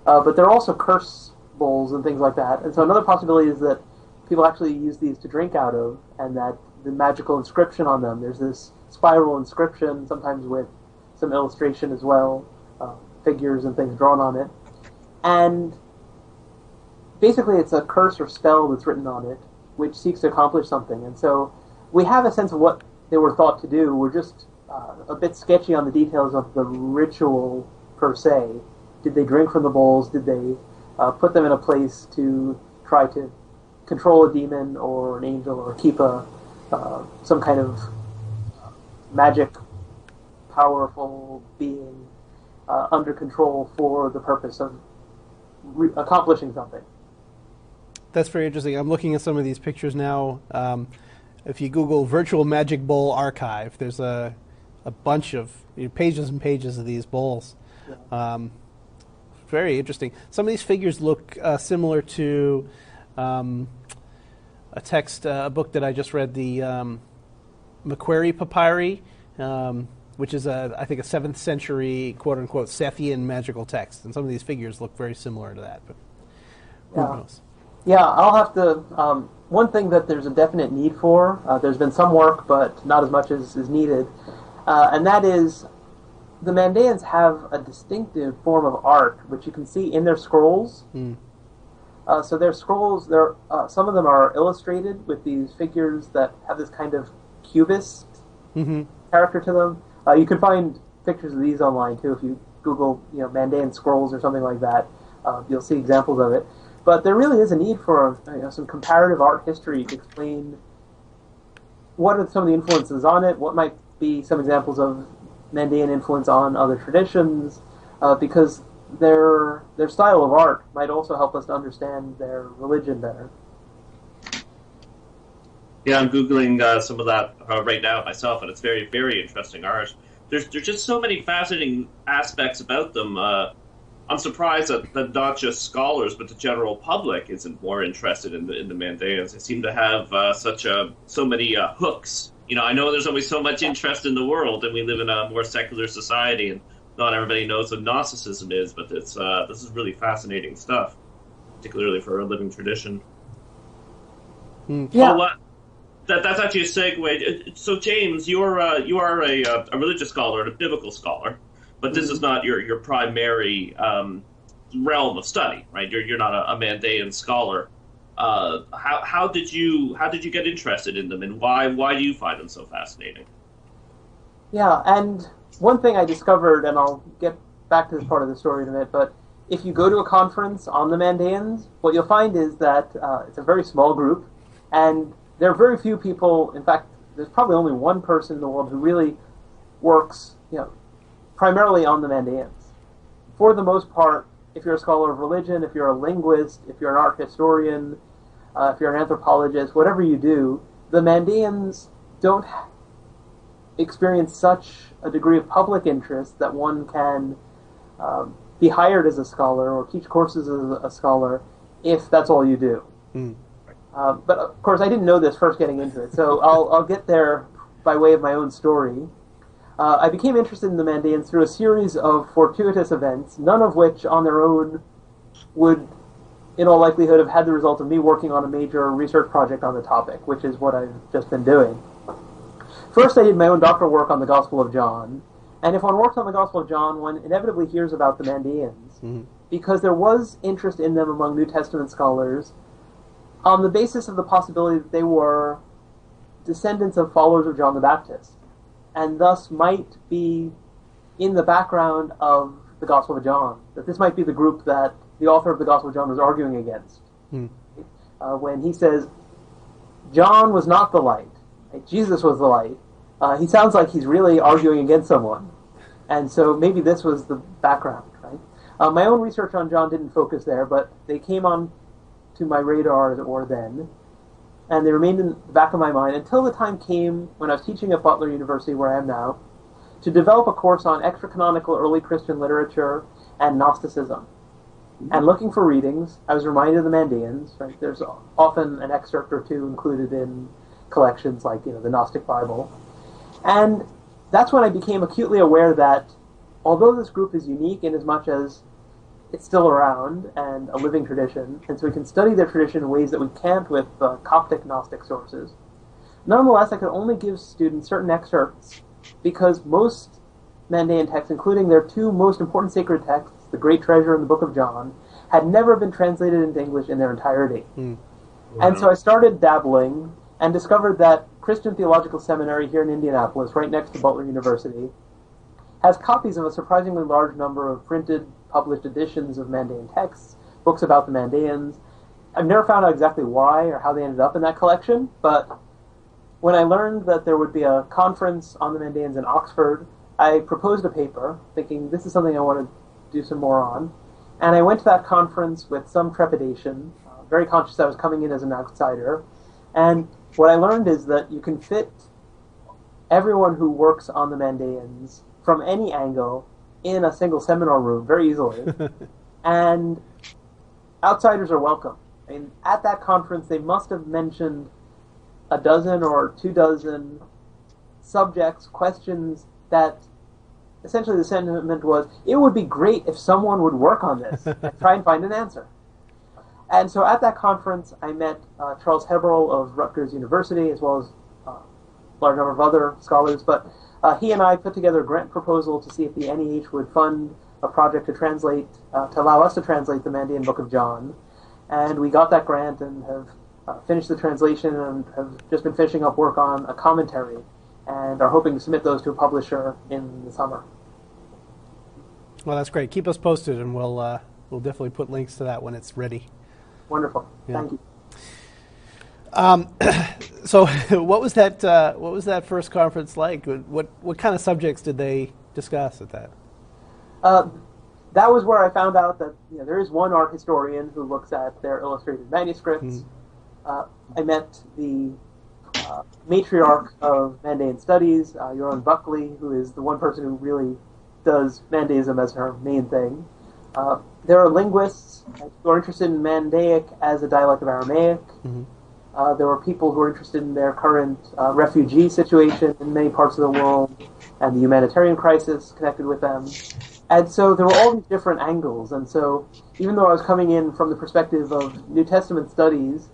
But there are also curse bowls and things like that. And so another possibility is that people actually use these to drink out of, and that the magical inscription on them, there's this spiral inscription, sometimes with some illustration as well, figures and things drawn on it. And basically it's a curse or spell that's written on it, which seeks to accomplish something. And so we have a sense of what they were thought to do. We're just a bit sketchy on the details of the ritual per se. Did they drink from the bowls? Did they put them in a place to try to control a demon or an angel, or keep some kind of magic, powerful being under control for the purpose of accomplishing something? That's very interesting. I'm looking at some of these pictures now. If you Google Virtual Magic Bowl Archive, there's a bunch of pages and pages of these bowls. Yeah. Very interesting. Some of these figures look similar to a text, a book that I just read, the Macquarie Papyri, which is, I think, a 7th century, quote-unquote, Sethian magical text. And some of these figures look very similar to that, but who knows? Yeah, I'll have to... one thing that there's a definite need for, there's been some work, but not as much as is needed, and that is the Mandaeans have a distinctive form of art, which you can see in their scrolls. So their scrolls, some of them are illustrated with these figures that have this kind of cubist character to them. You can find pictures of these online too. If you Google, Mandaean scrolls or something like that, you'll see examples of it. But there really is a need for some comparative art history to explain what are some of the influences on it, what might be some examples of Mandaean influence on other traditions, because their style of art might also help us to understand their religion better. Yeah, I'm Googling some of that right now myself, and it's very, very interesting art. There's just so many fascinating aspects about them. I'm surprised that not just scholars, but the general public isn't more interested in the Mandaeans. They seem to have so many hooks. I know there's always so much interest in the world, and we live in a more secular society, and not everybody knows what Gnosticism is, but this is really fascinating stuff, particularly for a living tradition. Yeah. Oh, that's actually a segue. So, James, you are a religious scholar and a biblical scholar, but this is not your primary realm of study, right? You're not a Mandaean scholar. How did you get interested in them, and why do you find them so fascinating? Yeah, and one thing I discovered, and I'll get back to this part of the story in a minute, but if you go to a conference on the Mandaeans, what you'll find is that it's a very small group, and there are very few people. In fact, there's probably only one person in the world who really works, primarily on the Mandaeans. For the most part, if you're a scholar of religion, if you're a linguist, if you're an art historian, if you're an anthropologist, whatever you do, the Mandaeans don't experience such a degree of public interest that one can be hired as a scholar or teach courses as a scholar if that's all you do. But of course, I didn't know this first getting into it, so I'll get there by way of my own story. I became interested in the Mandaeans through a series of fortuitous events, none of which on their own would, in all likelihood, have had the result of me working on a major research project on the topic, which is what I've just been doing. First, I did my own doctoral work on the Gospel of John, and if one works on the Gospel of John, one inevitably hears about the Mandaeans, because there was interest in them among New Testament scholars on the basis of the possibility that they were descendants of followers of John the Baptist, and thus might be in the background of the Gospel of John, that this might be the group that the author of the Gospel of John was arguing against. When he says, John was not the light, Jesus was the light, he sounds like he's really arguing against someone. And so maybe this was the background, right? My own research on John didn't focus there, but they came on to my radar, as it were, then, and they remained in the back of my mind until the time came when I was teaching at Butler University, where I am now, to develop a course on extra-canonical early Christian literature and Gnosticism. And looking for readings, I was reminded of the Mandaeans. Right? There's often an excerpt or two included in collections like the Gnostic Bible. And that's when I became acutely aware that although this group is unique in as much as it's still around and a living tradition, and so we can study their tradition in ways that we can't with Coptic Gnostic sources, nonetheless I could only give students certain excerpts because most Mandaean texts, including their two most important sacred texts, the Great Treasure and the Book of John, had never been translated into English in their entirety. Wow. And so I started dabbling and discovered that Christian Theological Seminary here in Indianapolis, right next to Butler University, has copies of a surprisingly large number of printed, published editions of Mandaean texts, books about the Mandaeans. I've never found out exactly why or how they ended up in that collection, but when I learned that there would be a conference on the Mandaeans in Oxford, I proposed a paper, thinking this is something I want to do some more on. And I went to that conference with some trepidation, very conscious I was coming in as an outsider. And what I learned is that you can fit everyone who works on the Mandaeans from any angle in a single seminar room very easily. And outsiders are welcome. I mean, at that conference, they must have mentioned a dozen or 24 subjects, questions that essentially the sentiment was, it would be great if someone would work on this and try and find an answer. And so at that conference, I met Charles Heberl of Rutgers University, as well as a large number of other scholars, but he and I put together a grant proposal to see if the NEH would fund a project to translate, to allow us to translate the Mandaean Book of John. And we got that grant and have finished the translation and have just been finishing up work on a commentary and are hoping to submit those to a publisher in the summer. Well, that's great. Keep us posted, and we'll definitely put links to that when it's ready. Wonderful. Yeah. Thank you. So, what was that first conference like? What kind of subjects did they discuss at that? That was where I found out that there is one art historian who looks at their illustrated manuscripts. I met the matriarch of Mandaean Studies, Joran Buckley, who is the one person who really does Mandaeism as her main thing. There are linguists who are interested in Mandaic as a dialect of Aramaic. There were people who are interested in their current refugee situation in many parts of the world and the humanitarian crisis connected with them. And so there were all these different angles. And so even though I was coming in from the perspective of New Testament studies,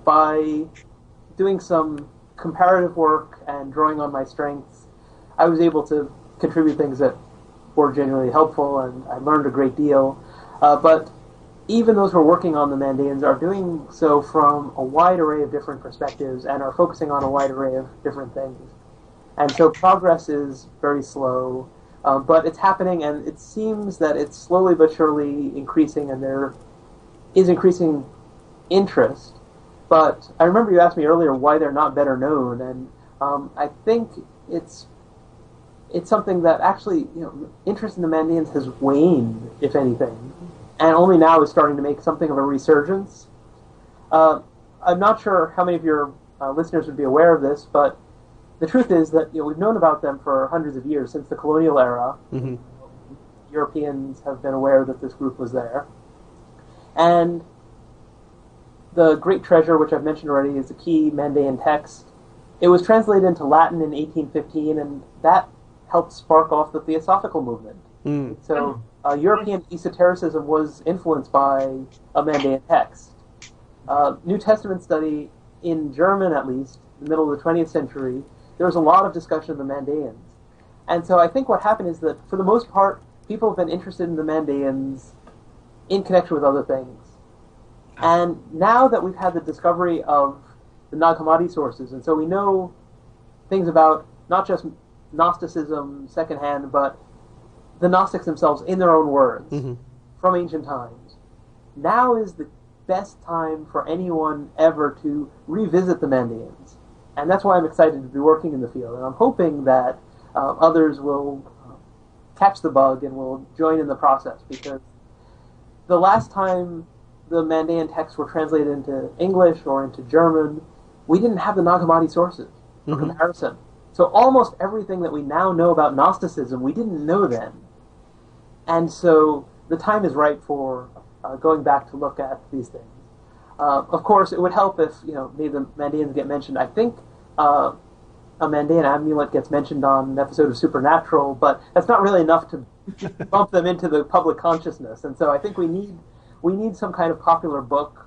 by doing some comparative work and drawing on my strengths, I was able to contribute things that were genuinely helpful, and I learned a great deal. But even those who are working on the Mandaeans are doing so from a wide array of different perspectives and are focusing on a wide array of different things. And so progress is very slow, but it's happening, and it seems that it's slowly but surely increasing, and there is increasing interest. But I remember you asked me earlier why they're not better known, and I think it's something that actually, interest in the Mandaeans has waned, if anything, and only now is starting to make something of a resurgence. I'm not sure how many of your listeners would be aware of this, but the truth is that we've known about them for hundreds of years, since the colonial era. Europeans have been aware that this group was there. And the Great Treasure, which I've mentioned already, is a key Mandaean text. It was translated into Latin in 1815, and that helped spark off the Theosophical movement. So European esotericism was influenced by a Mandaean text. New Testament study, in German at least, in the middle of the 20th century, there was a lot of discussion of the Mandaeans. And so I think what happened is that, for the most part, people have been interested in the Mandaeans in connection with other things. And now that we've had the discovery of the Nag Hammadi sources, and so we know things about not just Gnosticism secondhand, but the Gnostics themselves in their own words from ancient times, now is the best time for anyone ever to revisit the Mandaeans. And that's why I'm excited to be working in the field. And I'm hoping that others will catch the bug and will join in the process, because the last time the Mandaean texts were translated into English or into German, we didn't have the Nag Hammadi sources for comparison. So almost everything that we now know about Gnosticism, we didn't know then. And so the time is right for going back to look at these things. Of course, it would help if maybe the Mandaeans get mentioned. I think a Mandaean amulet gets mentioned on an episode of Supernatural, but that's not really enough to bump them into the public consciousness. And so I think we need some kind of popular book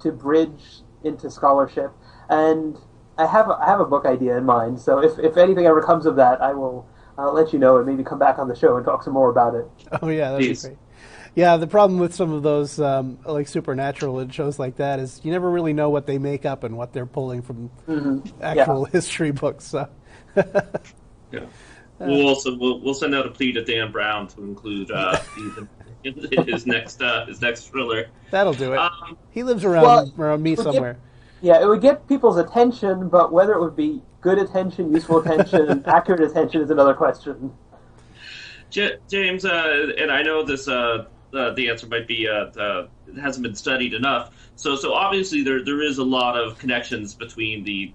to bridge into scholarship. And I have a book idea in mind. So if anything ever comes of that, I will let you know and maybe come back on the show and talk some more about it. Oh yeah, that'd be great. Yeah, the problem with some of those like Supernatural and shows like that is you never really know what they make up and what they're pulling from actual history books. So. Yeah. We'll send out a plea to Dan Brown to include his next thriller. That'll do it. He lives around me somewhere. It would get people's attention, but whether it would be good attention, useful attention, accurate attention is another question. James, and I know this. The answer might be it hasn't been studied enough. So obviously there is a lot of connections between the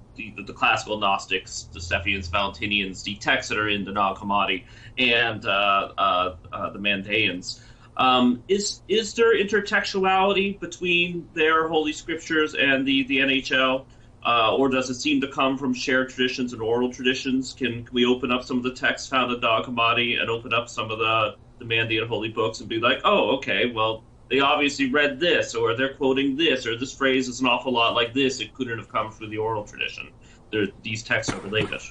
classical Gnostics, the Stephians, Valentinians, the texts that are in the Nag Hammadi, and the Mandaeans. Is there intertextuality between their holy scriptures and the NHL? Or does it seem to come from shared traditions and oral traditions? Can we open up some of the texts found in Nag Hammadi and open up some of the Mandaean holy books and be like, oh, okay, well, they obviously read this, or they're quoting this, or this phrase is an awful lot like this. It couldn't have come through the oral tradition. These texts are related.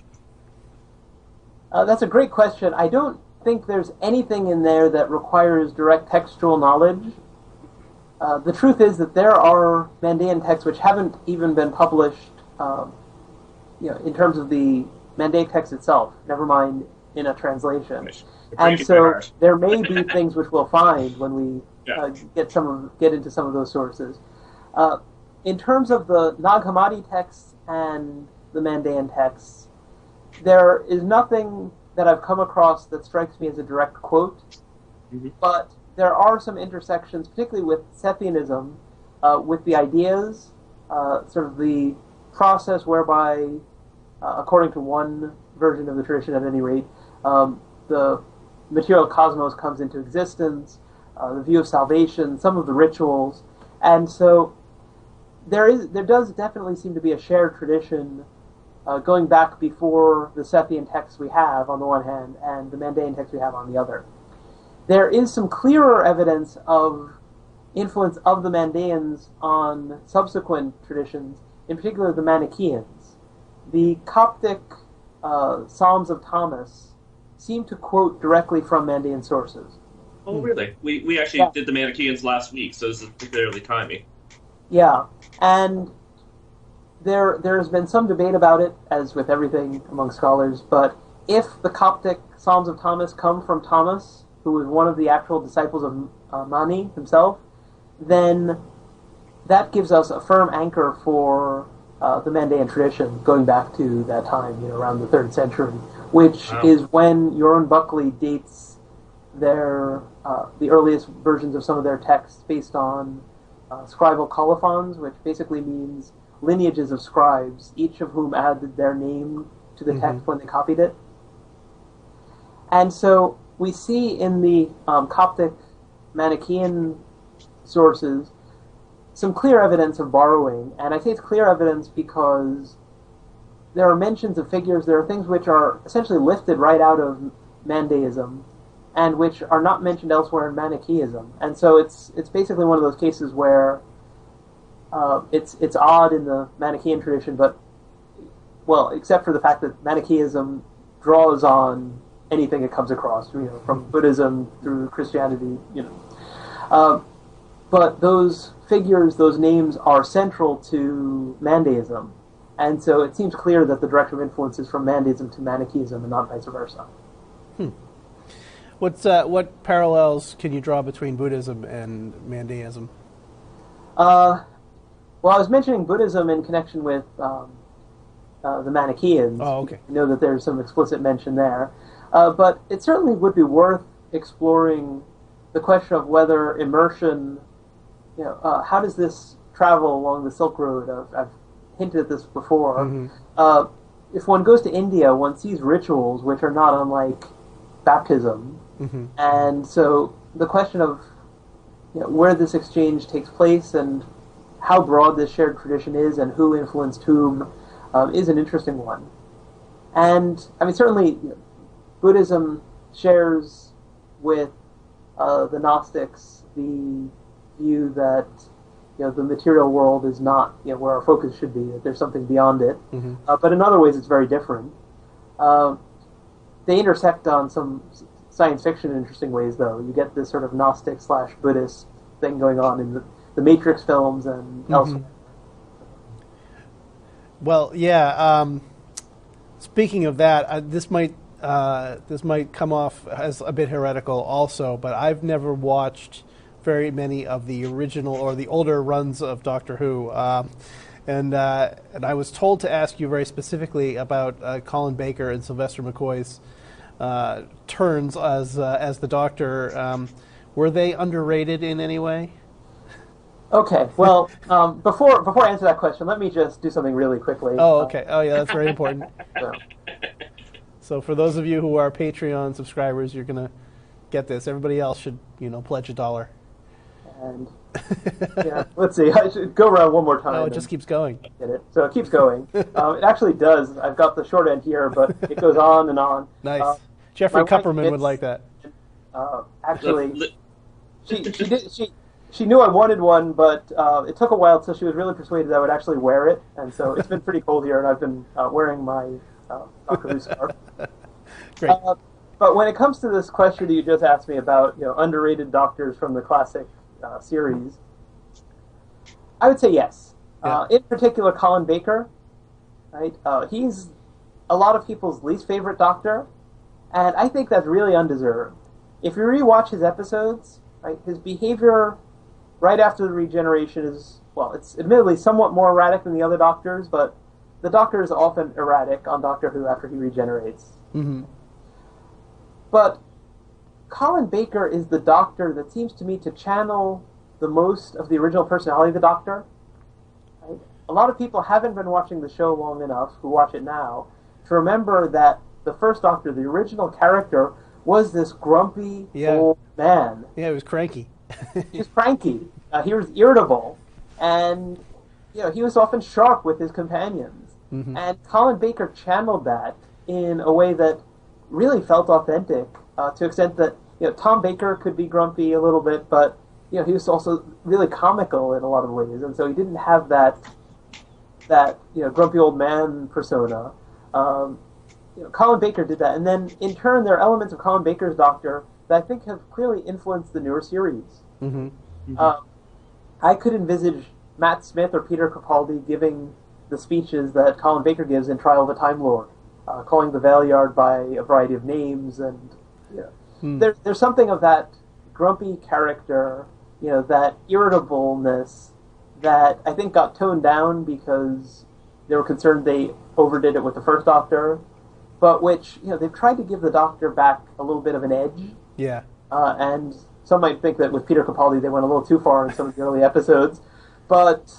That's a great question. I don't think there's anything in there that requires direct textual knowledge. The truth is that there are Mandaean texts which haven't even been published, in terms of the Mandaic text itself, never mind in a translation. And so there may be things which we'll find when we get into some of those sources. In terms of the Nag Hammadi texts and the Mandaean texts, there is nothing that I've come across that strikes me as a direct quote, but there are some intersections, particularly with Sethianism, with the ideas, sort of the process whereby, according to one version of the tradition at any rate, the material cosmos comes into existence, the view of salvation, some of the rituals, and so there does definitely seem to be a shared tradition going back before the Sethian texts we have on the one hand and the Mandaean texts we have on the other. There is some clearer evidence of influence of the Mandaeans on subsequent traditions, in particular the Manichaeans. The Coptic Psalms of Thomas seem to quote directly from Mandaean sources. Oh, really? We actually did the Manichaeans last week, so this is particularly timely. Yeah, and there's been some debate about it, as with everything among scholars, but if the Coptic Psalms of Thomas come from Thomas, who was one of the actual disciples of Mani himself, then that gives us a firm anchor for the Mandaean tradition going back to that time, around the 3rd century, which is when Jorunn Buckley dates the earliest versions of some of their texts based on scribal colophons, which basically means lineages of scribes, each of whom added their name to the text when they copied it. And so we see in the Coptic Manichaean sources some clear evidence of borrowing, and I say it's clear evidence because there are mentions of figures, there are things which are essentially lifted right out of Mandaeism, and which are not mentioned elsewhere in Manichaeism. And so it's basically one of those cases where it's odd in the Manichaean tradition, but, well, except for the fact that Manichaeism draws on anything it comes across, from Buddhism through Christianity, but those figures, those names are central to Mandaeism, and so it seems clear that the direction of influence is from Mandaeism to Manichaeism and not vice versa. What parallels can you draw between Buddhism and Mandaeism? Well, I was mentioning Buddhism in connection with the Manichaeans. Oh, okay. I know that there's some explicit mention there. But it certainly would be worth exploring the question of whether immersion, how does this travel along the Silk Road? I've hinted at this before. If one goes to India, one sees rituals which are not unlike baptism. And so the question of, where this exchange takes place and how broad this shared tradition is and who influenced whom is an interesting one. And I mean, certainly, Buddhism shares with the Gnostics the view that the material world is not where our focus should be, that there's something beyond it. Mm-hmm. But in other ways, it's very different. They intersect on some science fiction in interesting ways, though. You get this sort of Gnostic/Buddhist thing going on in the Matrix films and elsewhere. Well, yeah. Speaking of that, this might come off as a bit heretical, also. But I've never watched very many of the original or the older runs of Doctor Who, and I was told to ask you very specifically about Colin Baker and Sylvester McCoy's turns as the Doctor. Were they underrated in any way? Okay, well, before I answer that question, let me just do something really quickly. Oh, okay. Oh, yeah, that's very important. So. So for those of you who are Patreon subscribers, you're going to get this. Everybody else should, pledge $1. And, let's see. I should go around one more time. No, it just keeps going. Get it. So it keeps going. It actually does. I've got the short end here, but it goes on and on. Nice. Jeffrey Kupperman would like that. Actually, she knew I wanted one, but it took a while until she was really persuaded I would actually wear it. And so it's been pretty cold here, and I've been wearing my Doctor Who scarf. Great. But when it comes to this question that you just asked me about, underrated doctors from the classic series, I would say yes. Yeah. In particular, Colin Baker, right? He's a lot of people's least favorite Doctor, and I think that's really undeserved. If you rewatch his episodes, right, his behavior right after the regeneration is, well, it's admittedly somewhat more erratic than the other Doctors, but the Doctor is often erratic on Doctor Who after he regenerates. Mm-hmm. But Colin Baker is the Doctor that seems to me to channel the most of the original personality of the Doctor. Right? A lot of people haven't been watching the show long enough, who watch it now, to remember that the first Doctor, the original character, was this grumpy old man. Yeah, he was cranky. He was cranky. He was irritable. And he was often sharp with his companions. Mm-hmm. And Colin Baker channeled that in a way that really felt authentic, to the extent that Tom Baker could be grumpy a little bit, but he was also really comical in a lot of ways, and so he didn't have that grumpy old man persona. Colin Baker did that, and then in turn there are elements of Colin Baker's Doctor that I think have clearly influenced the newer series. Mm-hmm. Mm-hmm. I could envisage Matt Smith or Peter Capaldi giving the speeches that Colin Baker gives in Trial of the Time Lord, calling the Valeyard by a variety of names, and there's something of that grumpy character, that irritableness that I think got toned down because they were concerned they overdid it with the first Doctor, but which they've tried to give the Doctor back a little bit of an edge. Yeah. And some might think that with Peter Capaldi they went a little too far in some of the early episodes, but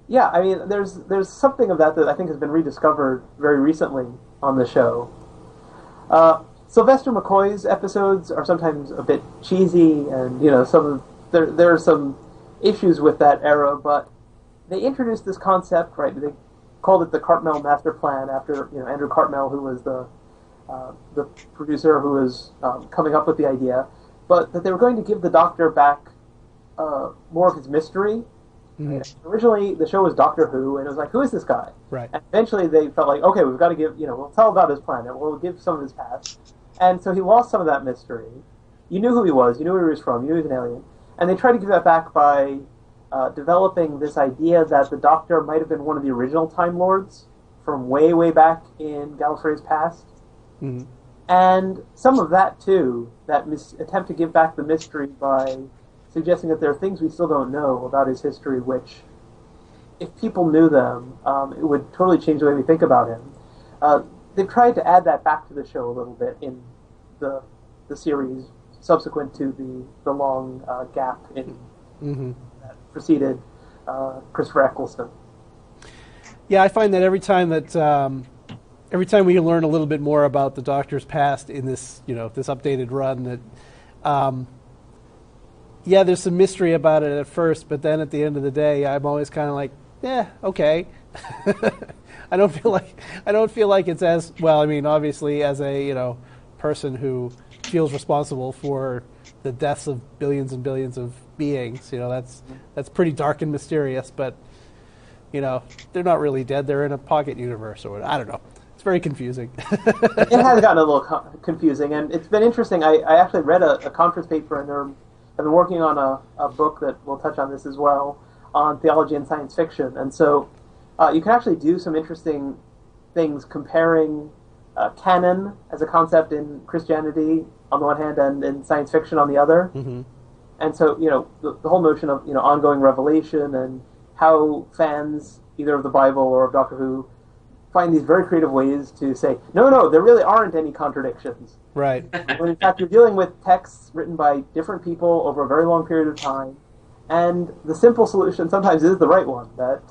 yeah, I mean, there's something of that I think has been rediscovered very recently on the show. Sylvester McCoy's episodes are sometimes a bit cheesy, and there are some issues with that era, but they introduced this concept, right? They called it the Cartmel Master Plan after Andrew Cartmel, who was the producer who was coming up with the idea, but that they were going to give the Doctor back more of his mystery. Mm-hmm. Originally, the show was Doctor Who, and it was like, who is this guy? Right. And eventually, they felt like, okay, we've got to give, we'll tell about his planet, we'll give some of his past. And so he lost some of that mystery. You knew who he was, you knew where he was from, you knew he was an alien. And they tried to give that back by developing this idea that the Doctor might have been one of the original Time Lords from way, way back in Gallifrey's past. Mm-hmm. And some of that, too, that attempt to give back the mystery by suggesting that there are things we still don't know about his history, which, if people knew them, it would totally change the way we think about him. They've tried to add that back to the show a little bit in the series subsequent to the long gap in that preceded Christopher Eccleston. Yeah, I find that every time we learn a little bit more about the Doctor's past in this this updated run, that yeah, there's some mystery about it at first, but then at the end of the day, I'm always kind of like, yeah, okay. I don't feel like it's as well. I mean, obviously, as a person who feels responsible for the deaths of billions and billions of beings, that's pretty dark and mysterious. But they're not really dead; they're in a pocket universe, or I don't know. It's very confusing. It has gotten a little confusing, and it's been interesting. I actually read a conference paper, and I've been working on a book that will touch on this as well, on theology and science fiction. And so you can actually do some interesting things comparing canon as a concept in Christianity on the one hand and in science fiction on the other. Mm-hmm. And so, the whole notion of, ongoing revelation and how fans, either of the Bible or of Doctor Who, find these very creative ways to say, no, there really aren't any contradictions. Right. When in fact you're dealing with texts written by different people over a very long period of time, and the simple solution sometimes is the right one, that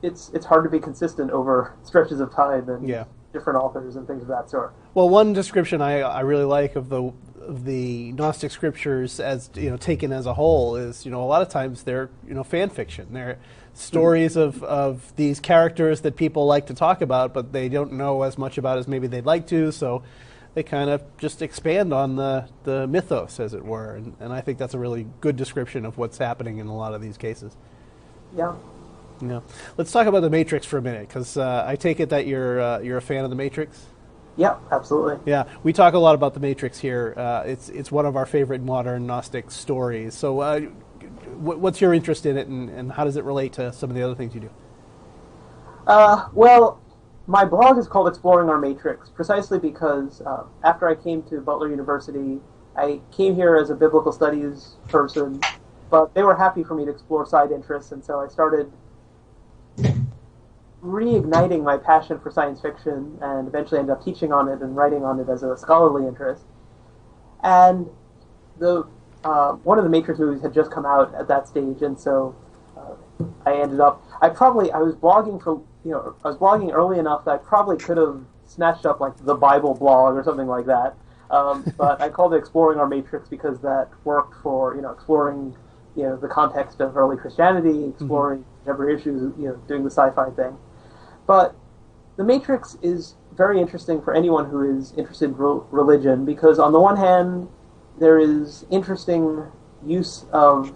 it's hard to be consistent over stretches of time and different authors and things of that sort. Well, one description I really like of the Gnostic scriptures as taken as a whole is a lot of times they're fan fiction. They're stories of these characters that people like to talk about, but they don't know as much about as maybe they'd like to, so they kind of just expand on the mythos, as it were, and I think that's a really good description of what's happening in a lot of these cases. Yeah. Let's talk about the Matrix for a minute, because I take it that you're a fan of the Matrix. Yeah, absolutely. Yeah, we talk a lot about the Matrix here. It's one of our favorite modern Gnostic stories. So, what's your interest in it, and how does it relate to some of the other things you do? Well, my blog is called Exploring Our Matrix, precisely because after I came to Butler University, I came here as a biblical studies person, but they were happy for me to explore side interests, and so I started reigniting my passion for science fiction, and eventually ended up teaching on it and writing on it as a scholarly interest. And one of the Matrix movies had just come out at that stage, and so I ended up. I was blogging early enough that I probably could have snatched up like the Bible blog or something like that. But I called it Exploring Our Matrix because that worked for exploring the context of early Christianity, exploring contemporary issues, doing the sci-fi thing. But the Matrix is very interesting for anyone who is interested in religion, because on the one hand, there is interesting use of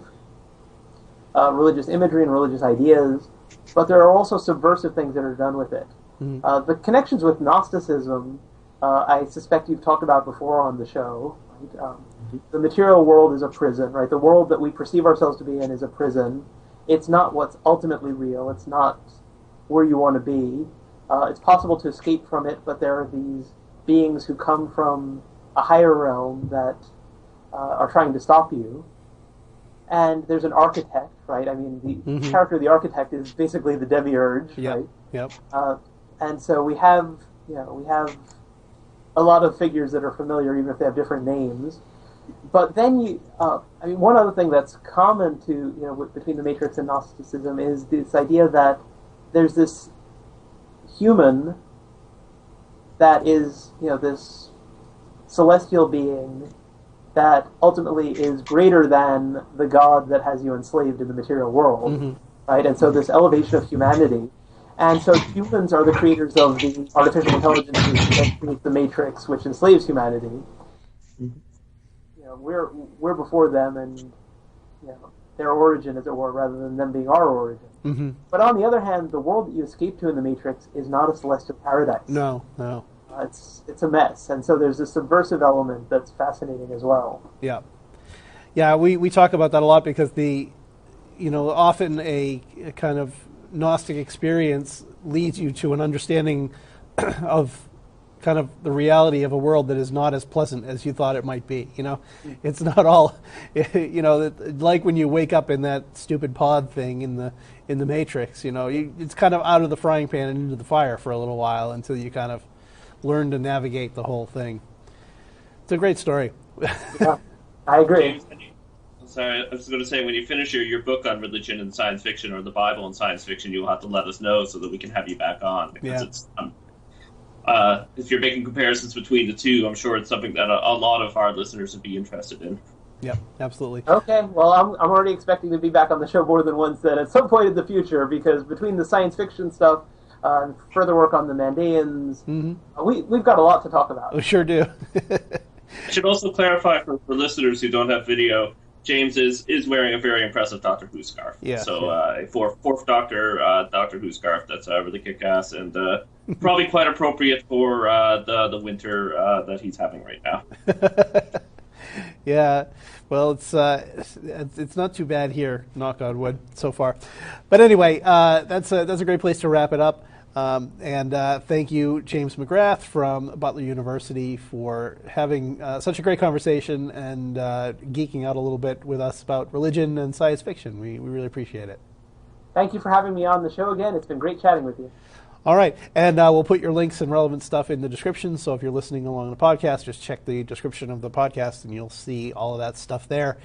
religious imagery and religious ideas, but there are also subversive things that are done with it. Mm-hmm. The connections with Gnosticism, I suspect you've talked about before on the show. Right? The material world is a prison, right? The world that we perceive ourselves to be in is a prison. It's not what's ultimately real. It's not where you want to be. It's possible to escape from it, but there are these beings who come from a higher realm that are trying to stop you. And there's an architect, right? I mean, the character of the architect is basically the demiurge, right? Yep. And so we have a lot of figures that are familiar, even if they have different names. But then one other thing that's common to between the Matrix and Gnosticism is this idea that there's this human that is this celestial being that ultimately is greater than the God that has you enslaved in the material world, right? And so this elevation of humanity. And so humans are the creators of the artificial intelligence that creates the Matrix, which enslaves humanity. We're before them, and their origin, as it were, rather than them being our origin. But on the other hand, the world that you escape to in the Matrix is not a celestial paradise. No. It's a mess, and so there's a subversive element that's fascinating as well. Yeah. We talk about that a lot because often a kind of Gnostic experience leads you to an understanding of kind of the reality of a world that is not as pleasant as you thought it might be. It's not all, like when you wake up in that stupid pod thing in the Matrix. It's kind of out of the frying pan and into the fire for a little while until you kind of learn to navigate the whole thing. It's a great story. Yeah, I agree. Sorry, I was going to say, when you finish your book on religion and science fiction, or the Bible and science fiction, you'll have to let us know so that we can have you back on. Because it's if you're making comparisons between the two, I'm sure it's something that a lot of our listeners would be interested in. Yep, absolutely. Okay, well, I'm already expecting to be back on the show more than once then at some point in the future, because between the science fiction stuff and further work on the Mandaeans, we've got a lot to talk about. We sure do. I should also clarify for listeners who don't have video, James is wearing a very impressive Doctor Who scarf. Yeah. So for fourth Doctor Doctor Who scarf, that's really kick-ass and probably quite appropriate for the winter that he's having right now. Yeah, well, it's not too bad here, knock on wood, so far. But anyway, that's a great place to wrap it up. And thank you, James McGrath from Butler University, for having such a great conversation and geeking out a little bit with us about religion and science fiction. We really appreciate it. Thank you for having me on the show again. It's been great chatting with you. All right, and we'll put your links and relevant stuff in the description, so if you're listening along the podcast, just check the description of the podcast and you'll see all of that stuff there.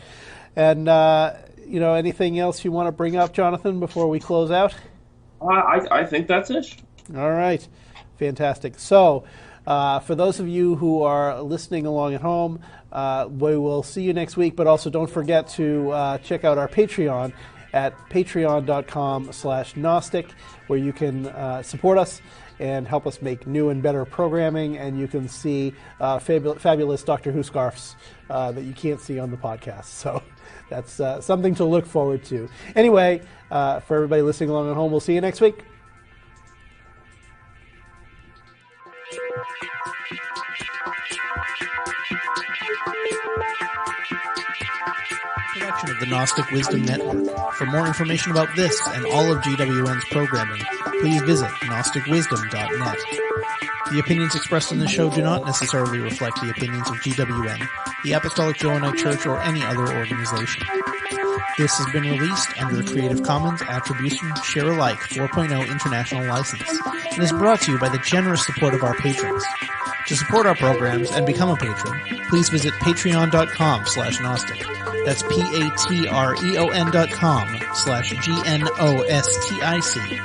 And, anything else you want to bring up, Jonathan, before we close out? I think that's it. All right. Fantastic. So, for those of you who are listening along at home, we will see you next week, but also don't forget to check out our Patreon at patreon.com/Gnostic, where you can support us and help us make new and better programming, and you can see fabulous Doctor Who scarves that you can't see on the podcast. So that's something to look forward to. Anyway, for everybody listening along at home, we'll see you next week. Production of the Gnostic Wisdom Network. For more information about this and all of GWN's programming, please visit gnosticwisdom.net. The opinions expressed in this show do not necessarily reflect the opinions of GWN, the Apostolic Johannite Church, or any other organization. This has been released under a Creative Commons Attribution Share Alike 4.0 International License and is brought to you by the generous support of our patrons. To support our programs and become a patron, please visit patreon.com/Gnostic. That's patreon.com/GNOSTIC.